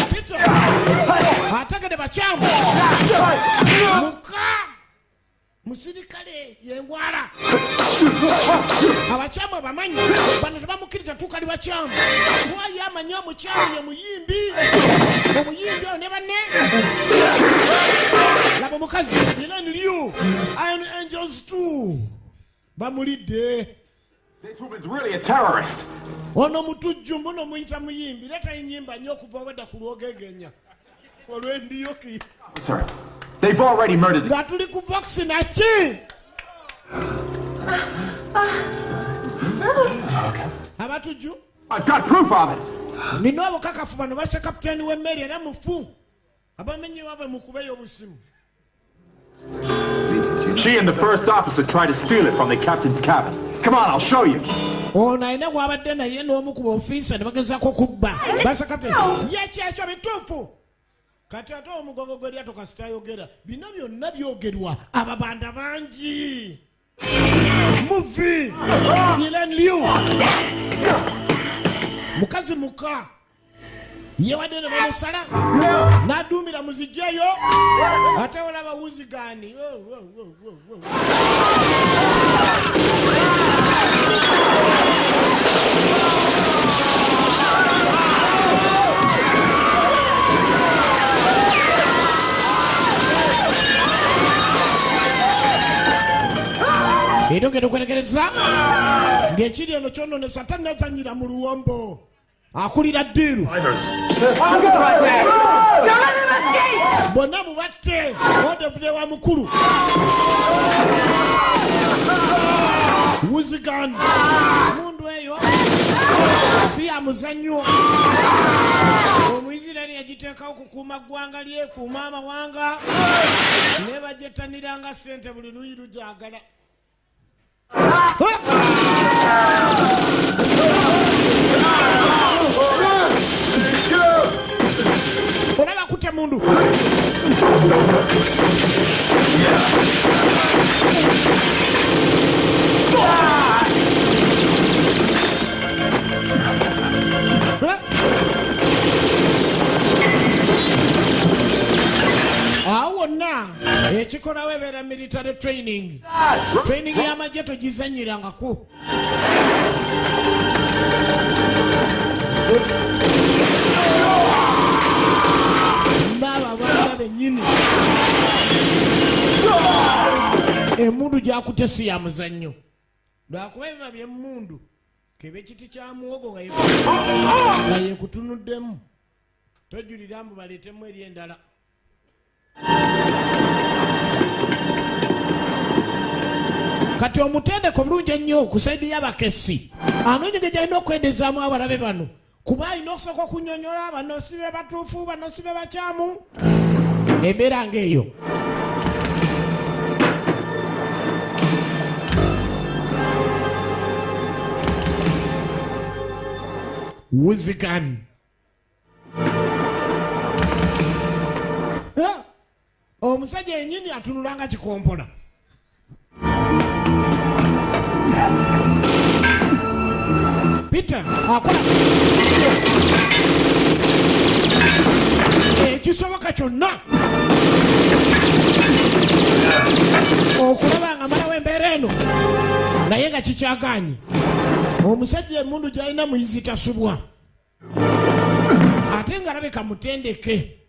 Peter. Atakade bachamu. Muka. Musirikale yengwala. Abachamu abamanyi. Bano tebamukiriza tukali bachamu. Mwayi amanyi omuchamu ye muyimbi. Omuyimbi ono ne banne. Laba mukazi Elaine Liu. Iron Angels 2. Bamulidde. This woman's really a terrorist. Ono mutujju mbuno muyita muyimbi. Leta enyimba nnyo okuva wedda ku lwogegenya. Olw'endiyoki. Sir, they've already murdered the... Gatuli ku Vox naki. Abatujju. I've got proof of it. Nino obukakafu bano basse kapitaani w'emmeri era mufu. Abamenyi baabwe mukubeyo obusimu. She and the first officer tried to steal it from the captain's cabin. Come on, I'll show you. Ono ayina gw'abadde naye n'omu ku baofiisa ne bagezaako okubba. Basse kapitaani. Yekyekyo bituufu. Kati ate omugogo gw'eryato kasitayogera. Bino byonna byogerwa ababanda bangi. Muvi. Elaine Liu. Mukazi muka. Yewadde ne bamusala. N'aduumira muzijjayo. Ate olaba wuzigaani. Edogera okwerekereza ng'ekiri eno kyono ne Satani n'ezannyira mu luwombo akulira ddiiru bonna mubatte odevule wa mukulu wuzigan mundu eyo si ya muzannyo omuyisirairi yagiteekawo okukuuma ggwanga lyekuuma amawanga ne bagyettaniranga ssente buli luyi lujagala. Olaba kute mundu. Awonna ekikola webeera military training. Training y'amagye togizanyirangako. Ndaba banda bennyini. Emundu gyakute si ya muzannyo. Lwakuba ebiba by'emmundu kebe kiti kya muwogo nga yeekutunuddemu. Tojulira mbu baleetemu eri endala. Kati omutendeko bulungi ennyo ku saidi y'abakessi anoonyege gy'alina okwendezaamu abalabe bano kuba alina okusooka okunnyonnyola bano si be batuufu bano si be bakyamu embeera ng'eyo. Wuzigan omusajja yennyini atunulanga kikompola. Peter akola ekisoboka kyonna okulaba nga malawo embeera eno naye nga kikyagaanye. Omusajja emundu gy'alina muyizi tasubwa ate nga alabika mutendeke.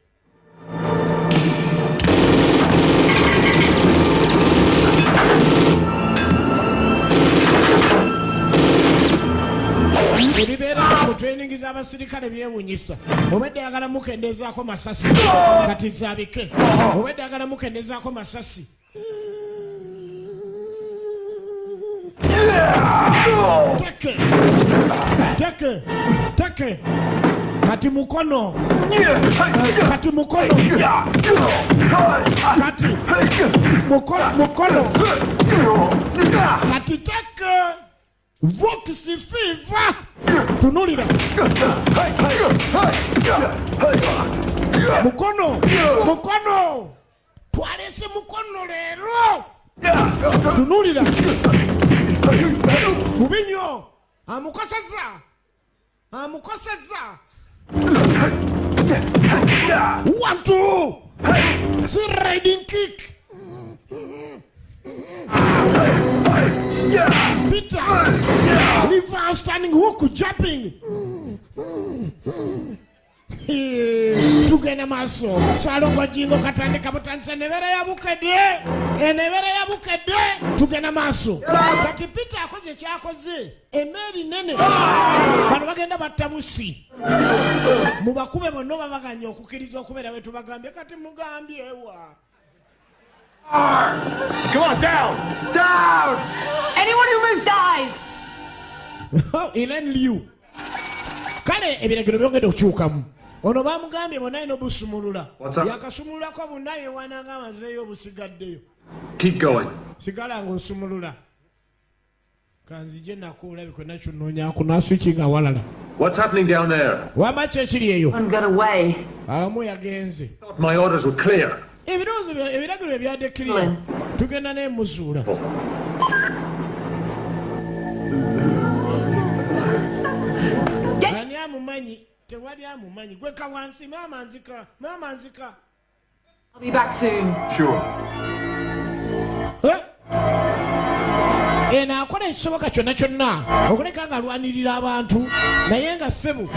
Ebibeera mu training z'abasirikale byewunyisa. Obedde ayagala mukendeezaako masasi kati zabike. Obedde ayagala mukendeezaako masasi. Take. kati mukono kati mukono kati teke Vox Fever tunulira mukono twalese mukono lero tunulira mubinyo amukoseza one two see riding kick Peter liver standing hook jumping tugenda maso salongo jingo katandika butanisa nevera ya bukedde tugenda maso kati Peter akoze kyakoze emeri nene bano bagenda batabusi mubakube bonna babaganya okukiriza okubeera wetu bagambye kati mugambye ewa Come on, down! Down! Anyone who moves dies! Elen Liu. Kale ebiragiro byongedde okukyukamu. Ono bamugambye bonna ino busumulula. Yakasumululako bunnaye wananga amazeeyo obusigaddeyo. Keep going. Sigala ng'osumulula. Kanzije nakuula bikwenna kyonnoonya kunaswikinga walala. What's happening down there? Wama kyekiri eyo. One got away. Amu yagenze. Thought my orders were clear. Ebiragiro byadde kiriya. Tugenda n'emuzuula. Ani amumanyi? Tewali amumanyi. Gweka wansi maama nzika. I'll be back soon. Sure. Akola ekisoboka kyonna okuleka nga alwanirira abantu naye nga ssebo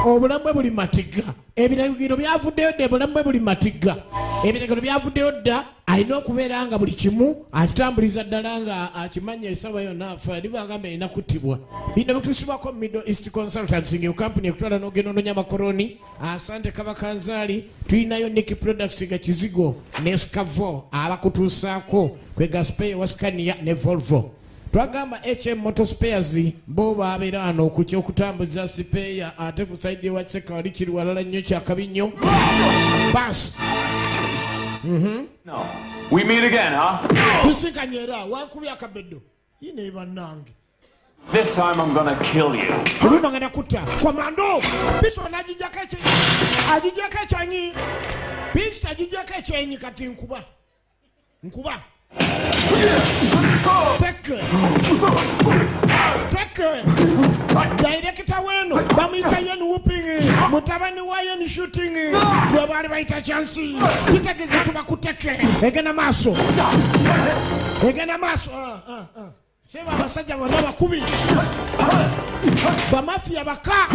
obulamu bwe buli matigga. Ebiragiro byavuddeyo dda obulamu bwe buli matigga. Ebiragiro byavuddeyo dda alina okubeera nga buli kimu akitambuliza ddala nga akimanya esaba yonna afa libagamba erina kuttibwa. Bino bituusibwako Middle East Consultancy nga company ekutwala n'ogenda ononya makoroni. Asante Kabakanzaali tulinayo Nick Products nga Kizigo ne Scavo abakutuusaako kwega spare wa Scania ne Volvo. Twagamba HM Motor Spares bo babeera wano okukya okutambuza spare ate ku side wa Kiseka wali kiri walala nnyo kyakabi nnyo. Bas. No. We meet again, huh? Tusikanye era wankubya akabeddo. Yine bannange. This time I'm gonna kill you. Kulunda ngana kutta. Komando. Pisto najijaka ekyenyi. Pisto ajijaka ekyenyi kati nkuba. Teke. Director wenu bamuyita yenu whooping mutabani wa yenu shooting gwe bali bayita chansi kitegeze tubakuteke egenda maaso seba abasajja bonna bakubi bamafia baka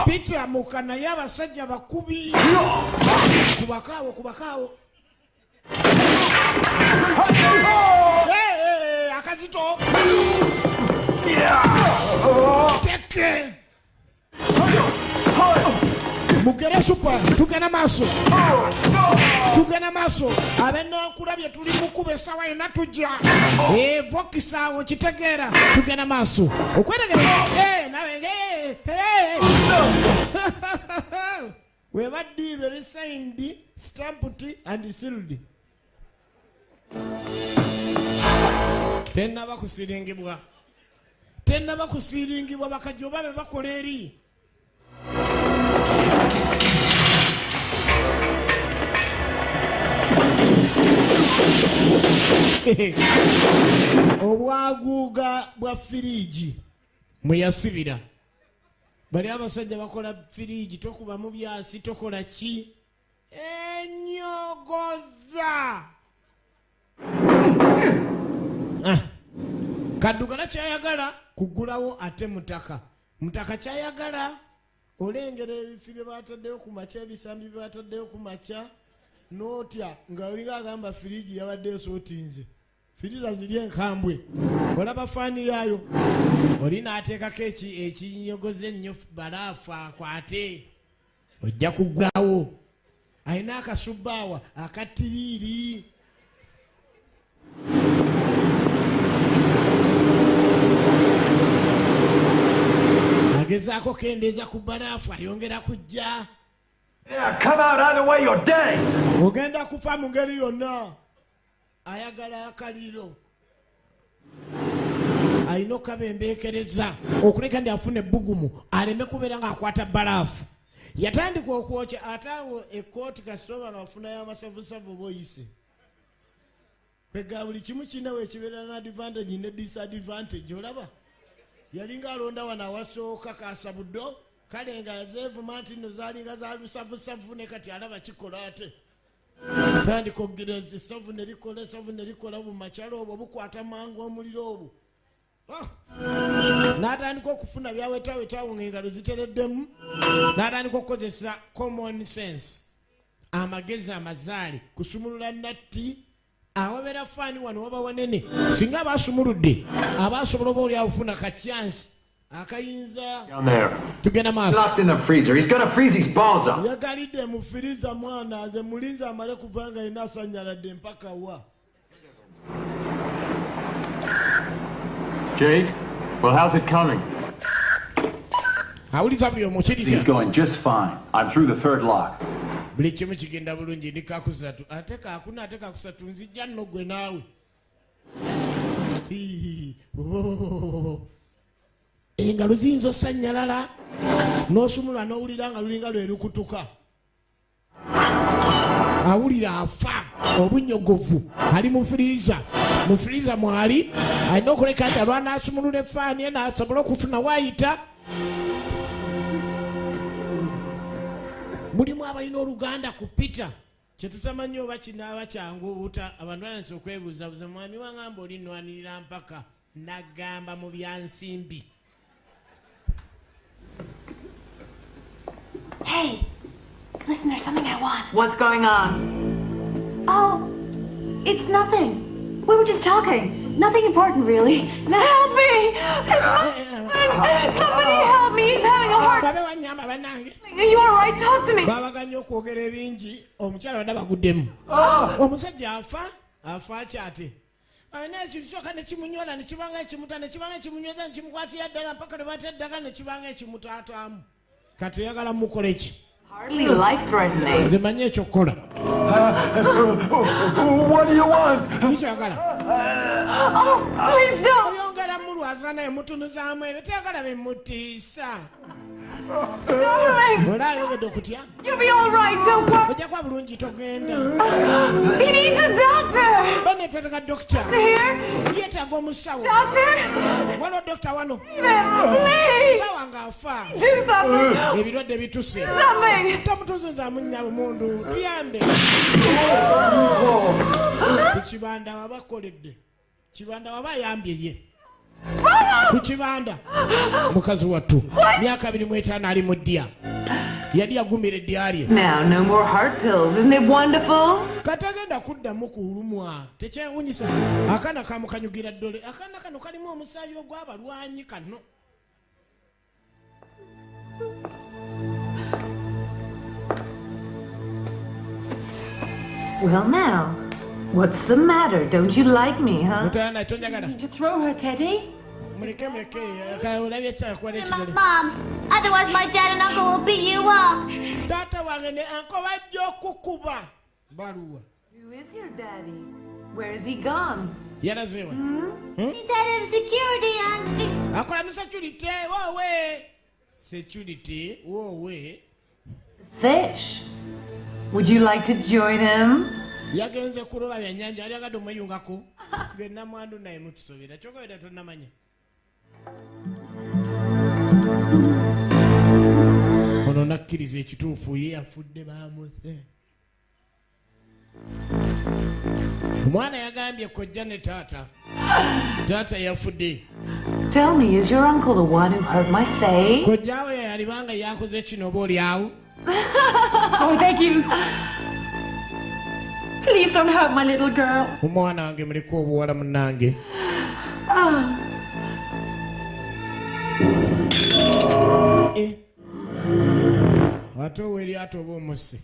Peter mukana y'abasajja bakubi kubakaawo akazito teke mugere super tugenda maaso abennakulabye tuli mukube sawa yonna tujja vokisaawo kitegeera tugenda maaso okwetegera nawe webaddiirwe resigned stamped and sealed tennaba kusiringibwa bakajjo babe bakola eri obwaguuga bwa firiigi mweyasibira bali abasajja bakola firiigi tokuba mu byasi tokola ki enyogoza Kaddugala kyayagala kugulawo ate mutaka kyayagala olengera ebifi bye bataddeyo ku makya ebisambi bye bataddeyo ku makya n'otya nga olinga agamba firiigi yabadde esootinze firiza ziri enkambwe olaba faani yaayo oli n'ateekako ekinyogoza ennyo balaafu akwate ojja kugulawo alina akasubbaawa akatiriiri agezaako kendeeza ku balaafu ayongera kujja. Yeah, come out either way, you're dead. Ogenda kufa mu ngeri yonna. Ayagala akaliro. Alina okabembeekereza okuleka ndi afune ebbugumu aleme kubeera ng'akwata balaafu. Yatandika okwokya ate awo ekkooti kasitoba ng'afunayo amasavusavu oba oyise. Kwega buli kimu kirina wekibeera na advantage ne disadvantage olaba. Yalinga alonda wano awasooka kaasabuddo kale nga zeevuma nti nno zaalinga zalusavusavu ne kati alaba kikola ate. Tandika okugiraessavu ne likola bumakyalo obwo bukwata mangu omuliro obwo. N'atandika okufuna byawetawetawo ng'engalo zitereddemu. N'atandika okukozesa common sense, amagezi amazaale, kusumulula natti. Awabera faani wano waba wanene singa baasumuludde abaasobola oba oli awufuna kacyansi akayinza tugenda maaso. Locked in the freezer. He's gonna freeze his balls up. Yagalidde mu firiza mwana aze mulinzi amale kuvanga ina asanyaladde mpaka wa. Jake, well, how's it coming? Awuliza buli omu kiri He's going just fine. I'm through the third lock. buli kimu kigenda bulungi ndi kakusatu ate kakuna ate kakusatu nzijja nno gwe naawe. Engalo ziyinza osanyalala n'osumula n'owulira nga lulinga lwe lukutuka. Awulira afa obunyogovu ali mu firiza mwali alina okuleka nti alwana asumulula efaani ye n'asobola okufuna waayita. Mulimu abalina oluganda ku Peter kyetutamanyi oba kinaaba kyangu abantu banansi okwebuuzabuuza mwami wangamba oli nnwanirira mpaka nagamba mu byansimbi. Hey, listen, there's something I want. What's going on? Oh, it's nothing. We were just talking. Nothing important, really. Now help me! Somebody help me! He's having a heart. Babe wanyamba banange. You alright? Talk to me. Babaganya okwogera ebingi omukyala wadde baguddemu. Omusajja afa akyate. Alina ekintu kyokka ne kimunyola ne kibanga ekimuta ne kibanga ekimunyweza ne kimukwatira ddala mpaka ne bata eddagala ne kibanga ekimutaataamu. Kati oyagala mukola ki? Hardly life-threatening. Nze manyi ekyokukola. What do you want? Kikyagala. Oh, please don't. Oyongera mulwaza naye mutunuzaamu ebyo teyagala bimutiisa. Darling, Ola ayogedde okutya? you'll be alright. Don't worry. Ojja kuba bulungi togenda. He needs a doctor. Baneetaaga dokita. Here, Yeetaaga omusawo. doctor. Waliwo dokita wano. Please, Bawanga afa. do something. Ebirwadde bituse. Something. Tomutuzizaamu nnyabo mundu. Tuyambe. Ku kibanda wabakoledde. Kibanda waba ayambye ye. Ku kibanda. Mukazi wattu. Myaka 25 ali mu ddya. Yali agumira eddya lye. Now, no more heart pills. Isn't it wonderful? Katagenda kuddamu kuwulumwa. Tekyewunyisa. Akaana kamukanyugira ddole. Akaana kano kalimu omusaayi ogw'abalwanyi kano. Well, now, what's the matter? Don't you like me, huh? Mutayana tonjagala. To throw her, Teddy. Muleke. Olabye ekyakukwata ekigere. Mom, otherwise my dad and uncle will beat you up. Taata wange ne anko bajja okukuba. Baluwa. Who is your daddy? Where has he gone? Yalazeewa. He's head of security and... Akola mu security. Woowe. Security. Woowe. Fish. Would you like to join him? Yagenze kuloba byannyanja ali agadde omweyungako. Ge namwandu naye mukisobera. Kyokobera tonnamanya. Ono nakkiriza ekituufu ye afudde baamuse. Omwana yagambye kojja ne taata. Taata yafudde. Tell me, is your uncle the one who hurt my face? Kojjaawe yalibanga yakoze kino oba oli awo. Oh, thank you. Please don't hurt my little girl. Omwana wange muleke obuwala munnange. Ate oweryato oba omusse.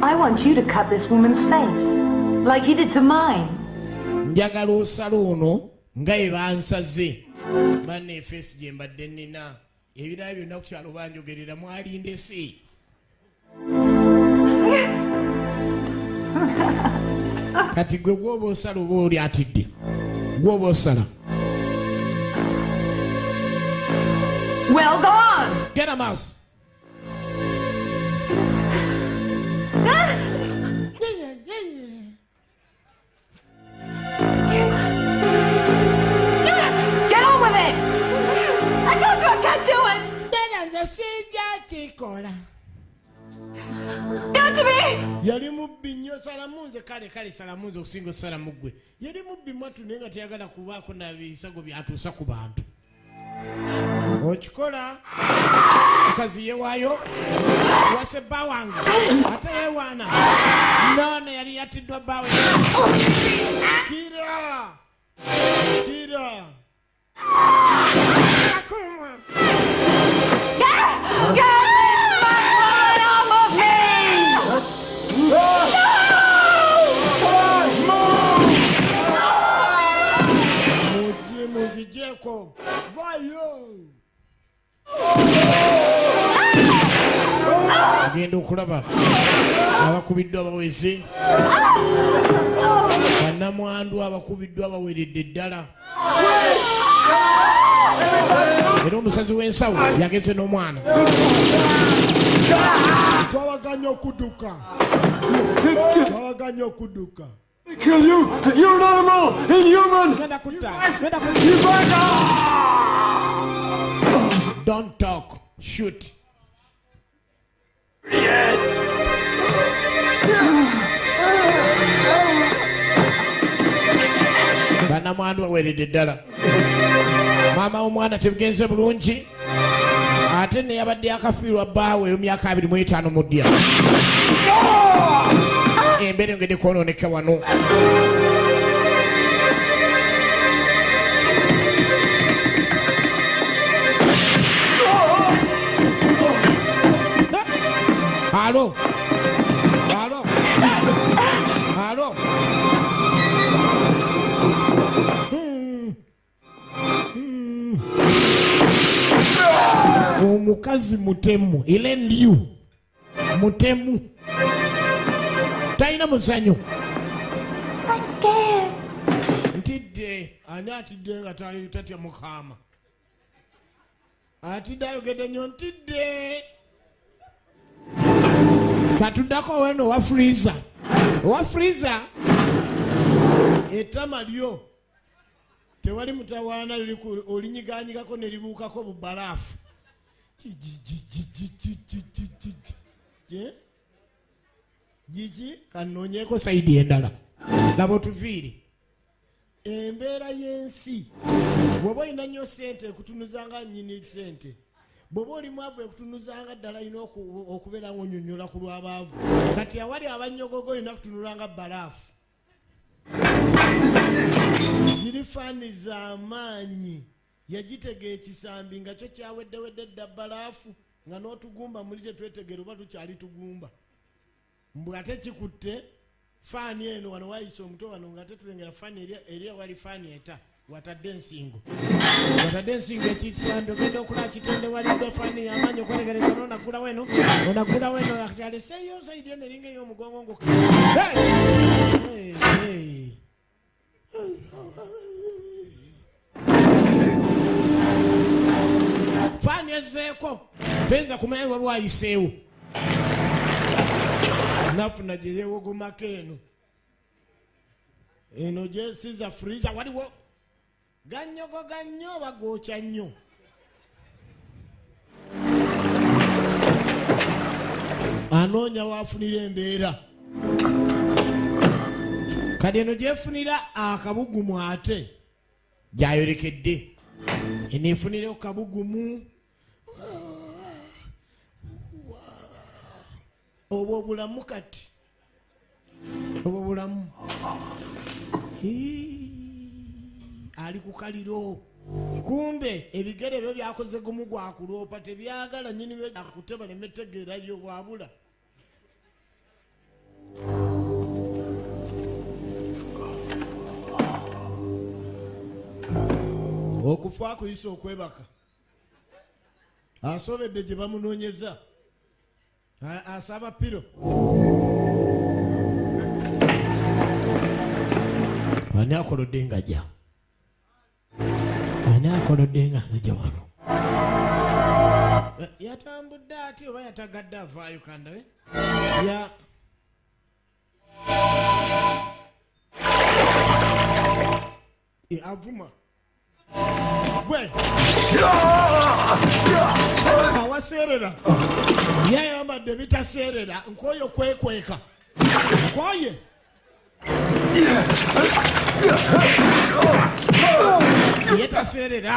I want you to cut this woman's face, like he did to mine. Njagala osala ono nga bwe bansaze. banne face gye mbadde nnina ebirala byonna ku kyalo banjogerera mwalinde si kati gwe gwoba osala oba oli atidde gwoba osala Well, go on. get a mouse Get on with it. I told you I can't do it. dera nze sijja kikola Give it to me. yali mubbi nnyo salamunze kale salamunze okusinga osala muggwe yali mubbi mwatu naye nga teyagala kubaako nabisago byatuusa ku bantu okikola mukazi yewaayo wase bba wange ate weewaana nono yali yatiddwa bbawe kira akuma mujje munzigyeko vayo agenda okulaba abakubiddwa abaweze bannamwandu abakubiddwa abaweredde ddala era omusazi w'ensawo yageze n'omwana twawaganya okudduka Kill you! You're an animal! Inhuman! genda kutta You back! don't talk shoot bannamwandu baweredde ddala maama w'omwana tebigenze bulungi ate neyabadde akafiirwa bbaawe emyaka 25 mu ddya embeera engedde kwonooneke wano alo omukazi mutemu era enliu mutemu talina muzanyo I'm scared. ntidde ani atidde nga tatya mukama atidde ayogedde nnyo ntidde katuddako weno owa friza ettama lyo tewali mutawaana olinyiganyigako ne libuukako bubalaafu giki kanoonyeeko sayidi endala laba otuviiri embeera y'ensi bw'oba olina nnyo sente ekutunuzanga nnyini sente bw'oba oli mwavu ekutunuzanga ddala alina okubeera ng'onyonnyola ku lw'abaavu kati awali abannyogogo olina kutunulanga balaafu ziri faani z'amaanyi yagitega ekisambi nga kyo kyaweddewedde dda balaafu nga n'otugumba muli tetwetegera oba tukyali tugumba mbw ate kikutte faani eno wano wayisa omuto wano nga tetulengera faani eri awali faani eta watadde ensingo ekisambi ogenda okulaba kitende waliddwa faani y'amaanyi okweregereza n'onaggula weno ati aleseeyo sayidi eno eringa ey'omugongo ngo faani ezzeeko toyinza kumanya waliwo ayiseewo nafuna gye yeewogomako eno gyesiza friza waliwo ganyogoga nnyo oba gookya nnyo anoonya waafunira embeera kati eno gyefunira akabugumu ate gyayolekedde eneefunirayo kabugumu obwo obulamu kati obwo bulamu ali ku kaliro kumbe ebigere byo byakoze gumu gwakuloopa tebyagala nyini byo akuteba lemetegeerayo bwabula okufa akuyisa okwebaka asobedde gye bamunoonyeza asaba piro ani akolodde nga jja ani akolodde nga nzija wano yatambudde ati oba yatagadde avaayo kandawe ya avuma gwe awaseerera yayambadde bitaseerera nkwoyo kwekweka nkwoye yetaseerera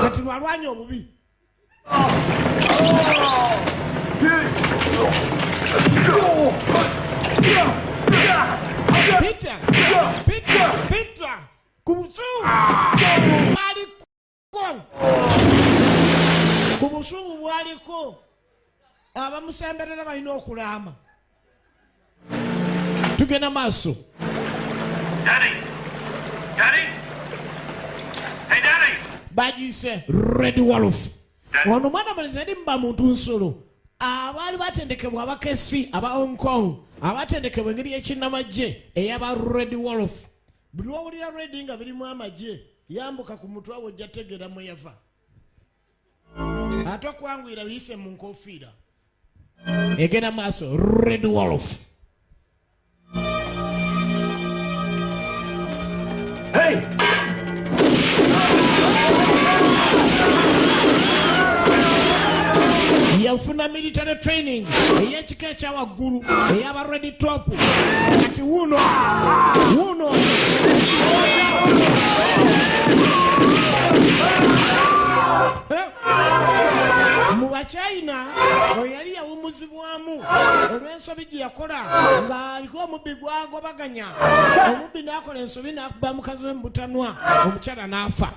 kati lwalwanya obubi Peter kubusungu bwaliko abamusemberera balina okulama tugenda maaso Daddy! Hey, Daddy! bagise Red Wolf ono mwana mulezi edi mba muntu nsolo abaali batendekebwa abakesi aba Hong Kong abatendekebwa engeri y'ekinnamagye eyaba Red Wolf buli wawulira red nga birimu amagye yambuka ku mutwe awo ojja tegeera mwe yava ate okwanguyira biyise mu nkofiira egenda maaso Red Wolf. Hey! yafuna military training ey'ekika ekya waggulu ey'aba Red Top kati wuno mu Bachina oyo yali yawumuzibwamu olw'ensobi gye yakola ng'aliko omubbi gwagobaganya omubbi n'akola ensobi n'akuba mukazi we mu butanwa omukyala n'afa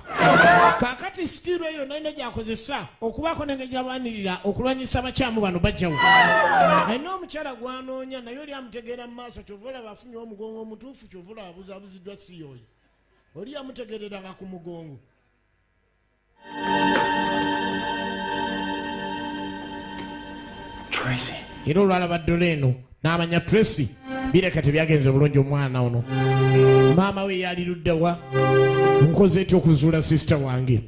kaakati sikiru eyo nalina gyakozesa okubaako n'engeri gy'alwanirira okulwanyisa abakyamu bano bajjawo alina omukyala gwanoonya naye oli amutegeera mu maaso kyova olaba afunye omugongo omutuufu kyova olaba abuzaabuziddwa si yoyo oli yamutegeereranga ku mugongo Tracy. era olwalaba ddole eno n'amanya Tracy bireka tebyagenze bulungi omwana ono maama we yali luddawa nkoze etya okuzuula sisita wange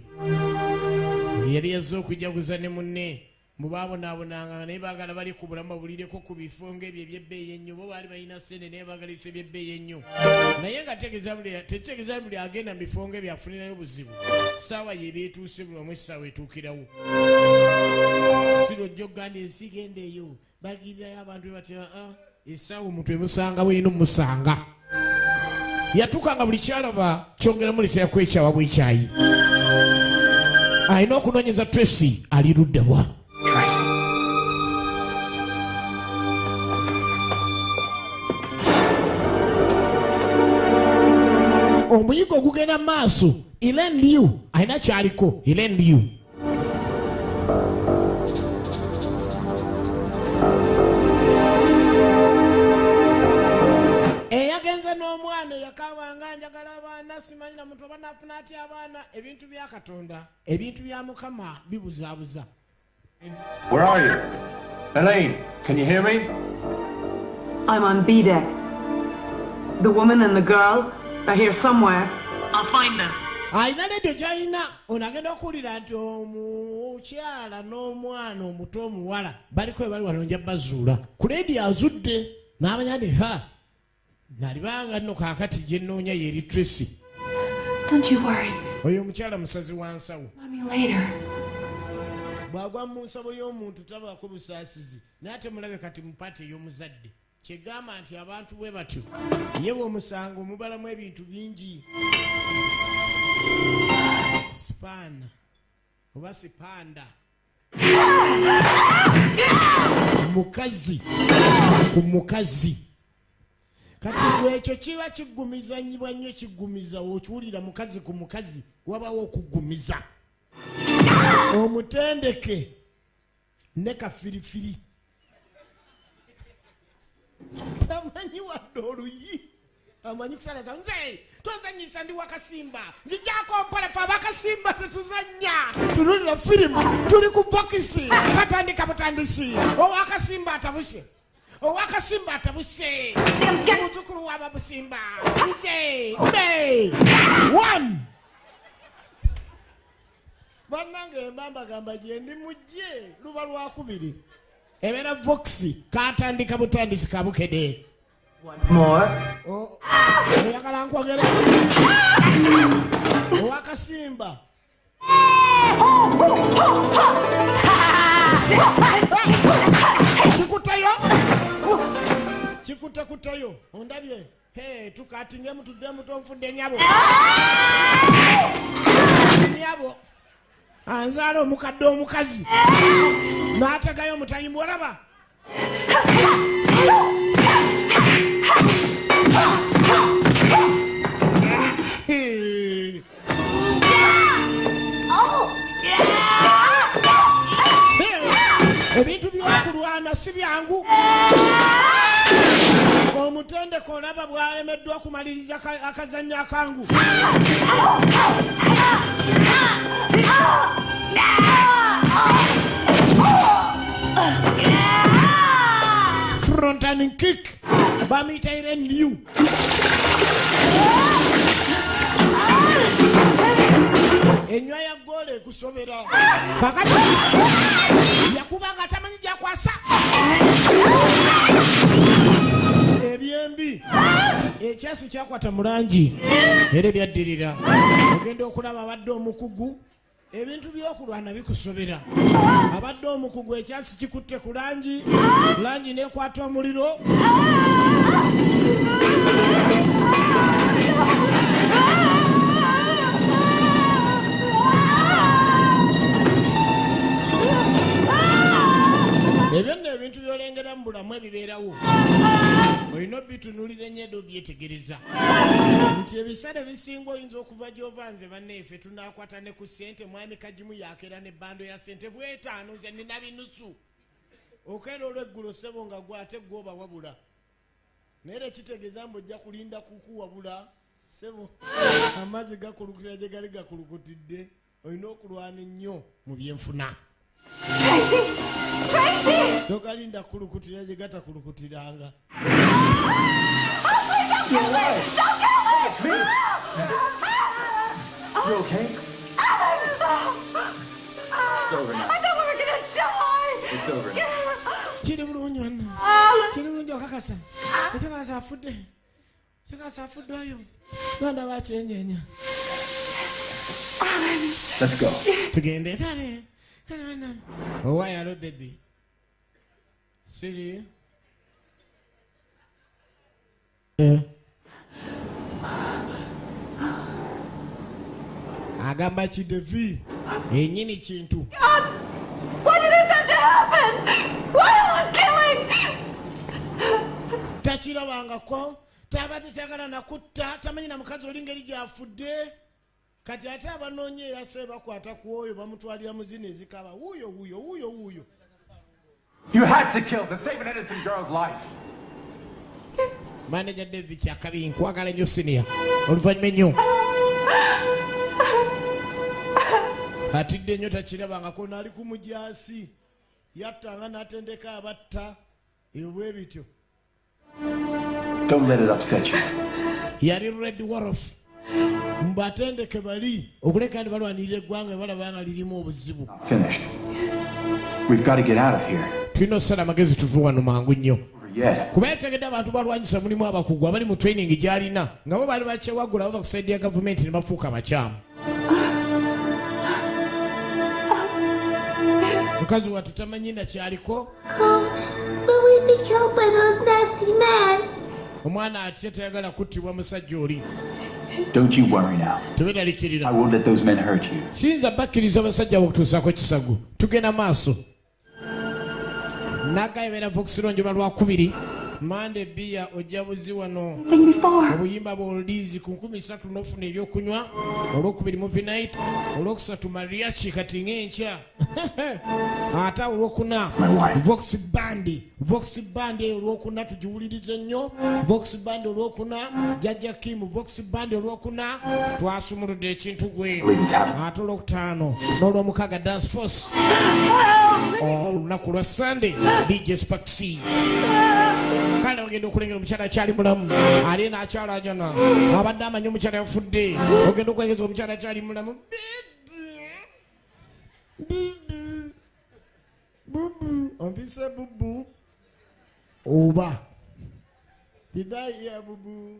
yali yazze okujaguza ne munne mubaabonaabonanga naye baagala bali ku bulamu babulireko ku bifo ng'ebyo ebyebbeeyi ennyo bo baali balina ssente naye baagala ebifo ebyebbeeyi ennyo naye nga tetegeeza buli agenda mu bifo ng'ebyo afunirayo buzibu ssaawa yeebeetuuse buli wamu essaawa etuukirawo sirojja okuganda ensi genda eyo bagirirayo abantu be batya essaawa omuntu emusangawo erina omusanga yatuukanga buli kyalaba kyongeramu literaku ekyawa bwekyayi alina okunoonyeza Tracy ali luddawa omuyigo ogugenda mu maaso Elaine Liu alina kyaliko Elaine Liu eyagenze n'omwana eyakabanga njagala abaana simanyira muntu oba nafuna atya abaana ebintu bya Katonda ebintu bya Mukama bibuzaabuza. Where are you? Elaine, can you hear me? I'm on B deck. The woman and the girl are here somewhere. I'll find them. Alina ledio gy'alina ono agenda okuwulira nti omukyala n'omwana omuto omuwala baliko bali wano nja bazuula ku ledio azudde n'amanya nti nalibanga nno kaakati gye nnoonya yeri Tracy. Don't you worry. Oyo omukyala musazi wa nsawo. Mommy later. Bwagwa mu nsabo y'omuntu tabaako busaasizi naye ate mulabe kati mu paati ey'omuzadde kyegamba nti abantu bwe batyo ye bw'omusanga omubalamu ebintu bingi sipaana oba sipanda mukazi ku mukazi kati ekyo kiba kiggumizanyibwa nnyo kiggumiza okiwulira mukazi ku mukazi wabawo okuggumiza omutendeke ne kafirifiri tamanyi wadde oluyi amanyi kusalaza nze tozanyisa ndi wakasimba nzijako mpola fe abakasimba tetuzanya tululira firimu tuli ku bokisi katandika butandisi owakasimba atabuse owakasimba atabuse muzukulu wababusimba nze be 1 bannange embamba gamba gye ndi mujje luba lwakubiri ebera voxi katandika butandisi kabukede More. oyagala nkwogere owakasimba kikutayo ondabye tukatinge mutudde muto nfudde nyabo anzaala omukadde omukazi n'ategayo omutayimbu olaba ebintu byokulwana si byangu omutendeko olaba bwalemeddwa okumaliriza akazannyo akangu front and kick bamitaire new enywa ya gole kusobera kakati yakubanga tamanyi jakwasa ebyembi ekyasi kyakwata mulangi era byaddirira ogenda okulaba abadde omukugu ebintu byokulwana bikusobera abadde omukugu ekyasi kikutte ku langi nekwata omuliro ebyo nno ebintu byolengera mu bulamu ebibeerawo olina obitunulira ennyo obyetegereza nti ebisale bisinga oyinza okuva gy'ovanze banneefe tunaakwata ne ku ssente mwami kagimu yakeera n'ebbando ya ssente bw'etaano nze nina binusu okeera olw'eggulo ssebo nga gwate gwoba wabula naye era kitegeeza mbu ojja kulinda kukuwabula ssebo amazzi gakulukutira gye gali gakulukutidde olina okulwana ennyo mu byenfuna togalinda kulukutira gye gatakulukutiranga You okay? It's over now. I thought we were gonna die! It's over now. kiri bulungi wanna kiri bulungi okakasa ekyakasa afudde kyakasa afudde oyo banda bakyenyeenya Let's go. tugende kale wana owayalo baby siri agamba kidevi ennyini kintu Why did this have to happen? Why all this killing? takirabangako tabadde tagala nakutta tamanyi na mukazi oli ngeri gyafudde kati ate abanoonye eyase bakwata ku oyo bamutwalira mu zino ezikaba wuuyo You had to kill to save an innocent girl's life. manager David kyakabi nkwagala nnyo senior oluvannyuma ennyo atidde nnyo takirabangako naali ku mujaasi yattanga n'atendeka abatta ebwe bityo Don't let it upset you. yali Red Wolf mbatendeke bali okuleka ndi balwanirira eggwanga balaba nga lirimu obuzibu Finished. We've got to get out of here. tulina okusala amagezi tuve wano mangu nnyo Yet. kuba yategedde abantu balwanyisa mulimu abakugu abali mu training gy'alina nga bo bali bakyewagula bava ku saidi ya gavumenti ne bafuuka abakyamu mukazi wattu tamanyi nakyaliko Will we be killed by those nasty men? omwana atya tayagala kuttibwa musajja oli Don't you worry now. I teberalikirira won't let those men hurt you. siyinza bakkiriza abasajja bokutuusaako ekisago tugenda maaso nagayobera voxilonjolwa lwakubiri Mande bia ojabuzi wano. Thing before. Obuyimba bw'olizi ku 13 n'ofuna ebyokunywa. Olwokubiri movie night. Olwokusatu mariachi kati ng'enkya. Ate olwokuna Vox Band. Vox Band olwokuna tugiwulirize nnyo. Vox Band olwokuna Jajja Kim. Vox Band olwokuna twasumuludde ekintu gwe. Ate olwokutaano n'olwomukaga Dance Force. Olunaku lwa Sunday DJ Spaxi. Kale ogenda okulengera omukyala akyali mulamu ali n'akyala ajana abadde amanyi omukyala yafudde ogenda okwegeza omukyala akyali mulamu bubu ompise bubu oba did I hear bubu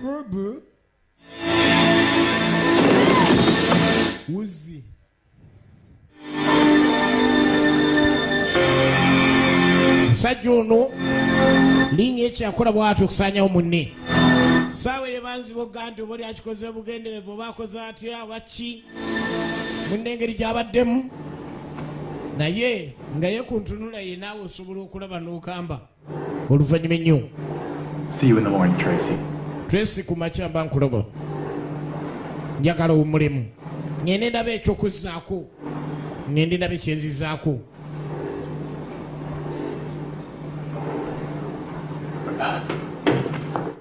bubu Wuzi Musajja ono linga ekyakola bw'atyo okusaanyawo munne saawa ebanziba ogante oba oli akikoze bugenderevu oba akoze atya baki munne engeri gy'abaddemu naye nga ye ku ntunula ye naawe osobola okulaba n'okamba oluvannyuma ennyo. See you in the morning, Tracy. Tracy ku makya mba nkuloba njagala omulemu ngende ndaba ekyokuzzaako ngende ndaba ekyenzizaako.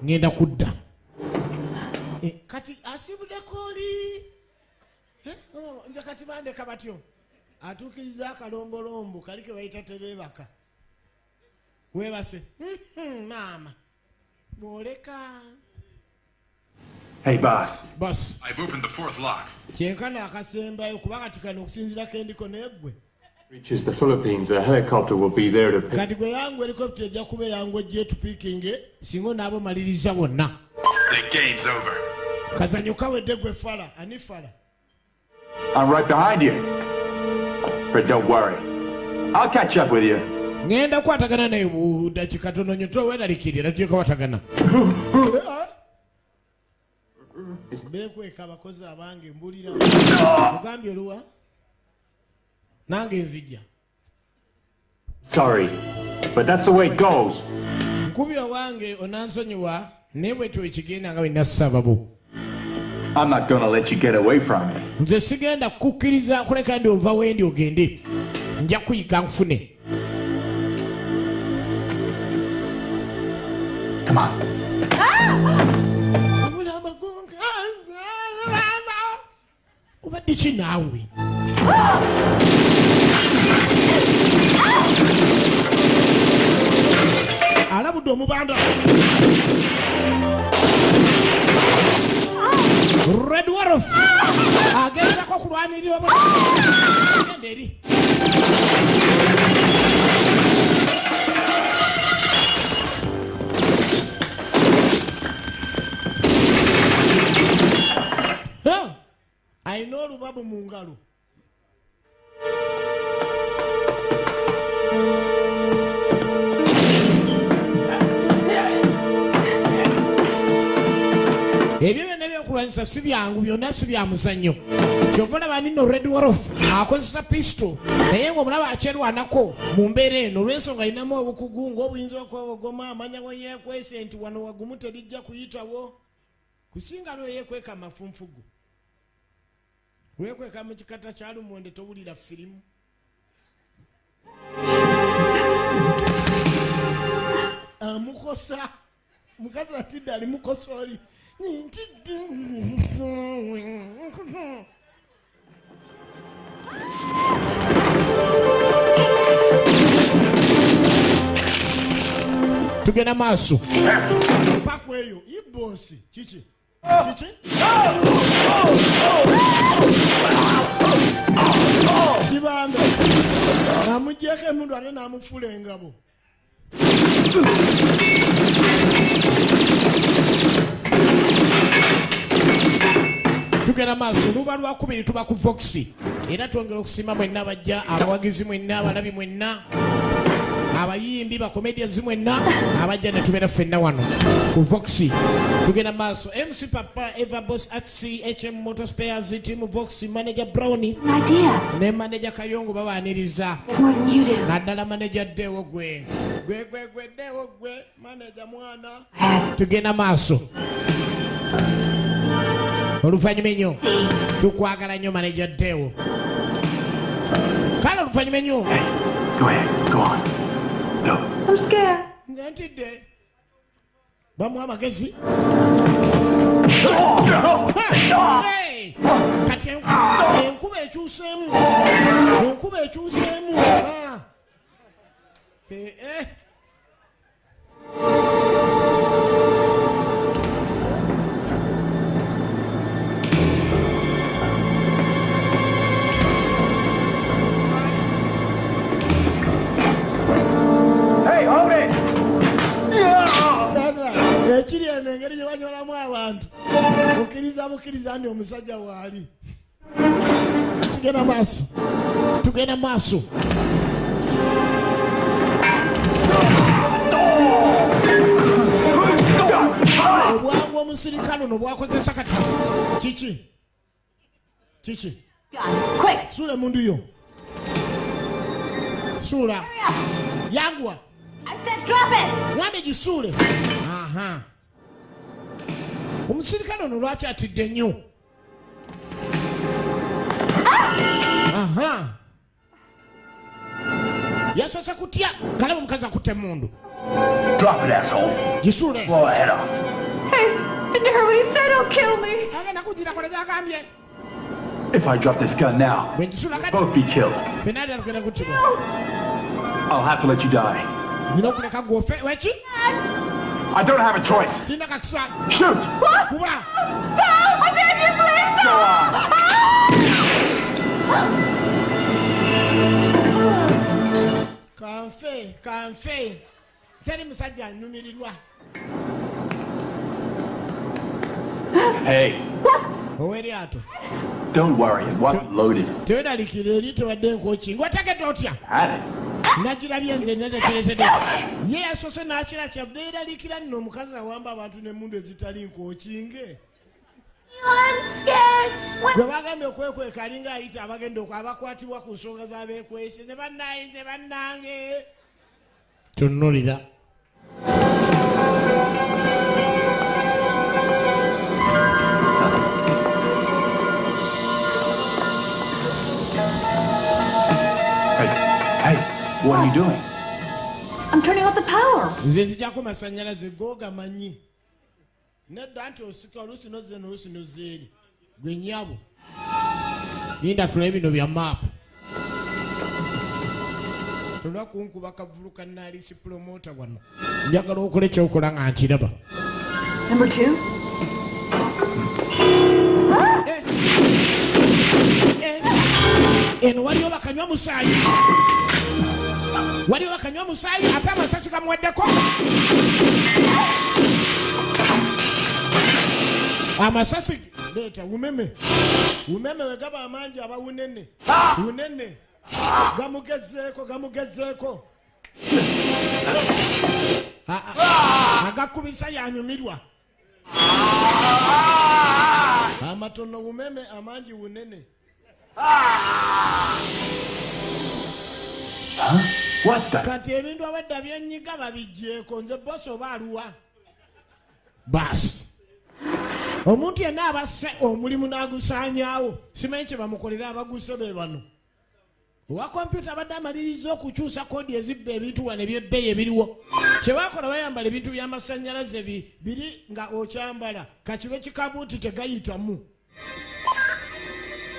Ngenda kudda kati asibudeko oli nja kati bandeka batyo atuukiriza akalombolombo kali ke bayita tebeebaka weebase maama bwoleka. Hey, boss. Boss. I've opened the fourth lock. Kyenkana akasembayo kuba kati kano okusinziirako endiko n'eggwe. Reaches the Philippines, a helicopter will be there to pick. Kati gwe yangu helicopter ejja kuba yangu jet picking singa onaabo maliriza bonna. The game's over. Kazanyo kawedde gwe fala ani fala. I'm right behind you. But don't worry. I'll catch up with you. Ngenda kwatagana naye budakika tono nnyo toweeralikirira tujja kwatagana. Beekweka abakozi abange mbulira ogambye oluwa nange nzijja. Sorry, but that's the way it goes. Nkubi owange onansonyiwa naye bwetyo ekigenda nga wenna sababu. I'm not gonna let you get away from me. Nze sigenda kukkiriza kuleka ndi ova wendi ogende nja kuyiga nfune. Come on. Obadde ki naawe? Alabudde omubanda Red Wolf agezaako okulwanirira genda eri. Ayina olubabu mu ngalo. Ebyo byonna ebyokulwanyisa si byangu byonna si bya muzannyo. Kyova olaba nino Red Wolf akozesa pisto naye ng'omulaba akyerwanako mu mbeera eno olw'ensonga alinamu obukugu ng'obuyinza okwebogoma amanya bwe yeekwese nti wano wagumu terijja kuyitawo kusinga lwe yeekweka amafunfugu. Weekweka mu kikata kya lumonde towulira firimu. Amukosa mukazi atidde ali mukosa oli tugenda maaso paku eyo ibosi kiki kibanda amugyeko emundu ate n'amufula engabo. Tugenda maaso luba lwakubiri tuba ku Vox era twongera okusiima mwenna abajja abawagizi mwenna abalabi mwenna abayimbi bakomedians mwenna abajja ne tubeera ffenna wano ku Voxy tugenda maaso. MC Papa, Eva Boss at HM Motor Spares, Team Voxy, Manager Brownie ne Manager Kayongo babaaniriza naddala Manager Dewo gwe Dewo gwe Manager mwana. Tugenda maaso oluvannyuma ennyo tukwagala nnyo Manager Dewo kale oluvannyuma ennyo. Go ahead, go on. Go. I'm scared. Ntidde bamuwa amagezi. Kati enkuba ekyuseemu. Ekiri eno engeri gye banyolamu abantu bukkiriza ndi omusajja waali. Tugenda maaso. Obwangu omusirikale ono bwakozesa kati kiki suula emundu yo suula yanguwa mwami gisuule. Omusirikale ono lwaki atidde nnyo? Yasoose kutya galaba omukazi akutte emmundu. Drop it, asshole. Gisuule. Blow her head off. Hey, did you hear what he said? He'll kill me. Agenda kugira kole gyagambye. If I drop this gun now, Bwe gisuula kati both be killed. ffenna tugenda kuttibwa. I'll have to let you die. Nina okuleka gwofe weki? I don't have a choice. Sina kakisa. Shoot! Kuba. No! I beg you, please, Go on. Kanfe. Teri musajja annumirirwa. Hey, Oweryato. don't worry, it wasn't loaded. Tewedalikira eri tewadde nkookingi. Wategedde otya? Had it. Nagirabye nze nene kireetedde. Ye yasoose n'akira kyavudde yeeralikira nno omukazi awamba abantu n'emmundu ezitali nkookinge. I'm scared. Gwe bagambye okwekweka alinga ayita abagenda abakwatibwa ku nsonga z'abeekwese. Nze bannange. Tunnulira. Hey, what are you doing? I'm turning off the power. Nze nzijjako masannyalaze googamanyi. Nedda nti osika oluusi nozze n'oluusi nozzeeri. Gwe nnyabo. Linda tulabe bino bya maapu. Tolwa kunkuba kavuluka naalisi promota wano. Njagala okole kyokola nga nkiraba. Number 2. Eno waliyo bakanywa musaayi. Ate amasasi gamuweddeko. Amasasi leeta umeme we gaba amangi aba unene gamugezeeko agakubisa yanyumirwa amatono umeme amangi unene. What the? Kati ebintu abadda byenyiga babijjeeko nze bosi oba aluwa basi. Omuntu yenna abasse omulimu n'agusaanyaawo simanyi kye bamukolera abaguse be bano. Owa kompyuta abadde amaliriza okukyusa koodi ezibba ebintu wano ebyebbeeyi ebiriwo. Kye bakola bayambala ebintu by'amasannyalaze biri nga okyambala kakibe kikabuuti tegayitamu.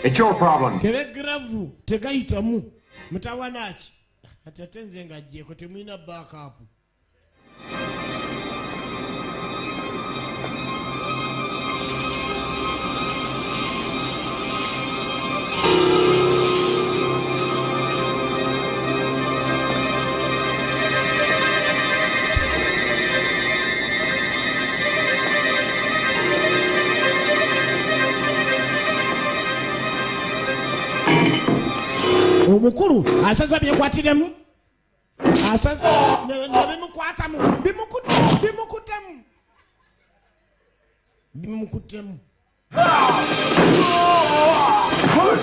It's your problem. Kebe gravu tegayitamu. Mutawanaki ate ate nze ng'ajjeeko temulina backup. Omukulu asaza byekwatiremu asaze nebimukwatamu bimukutemu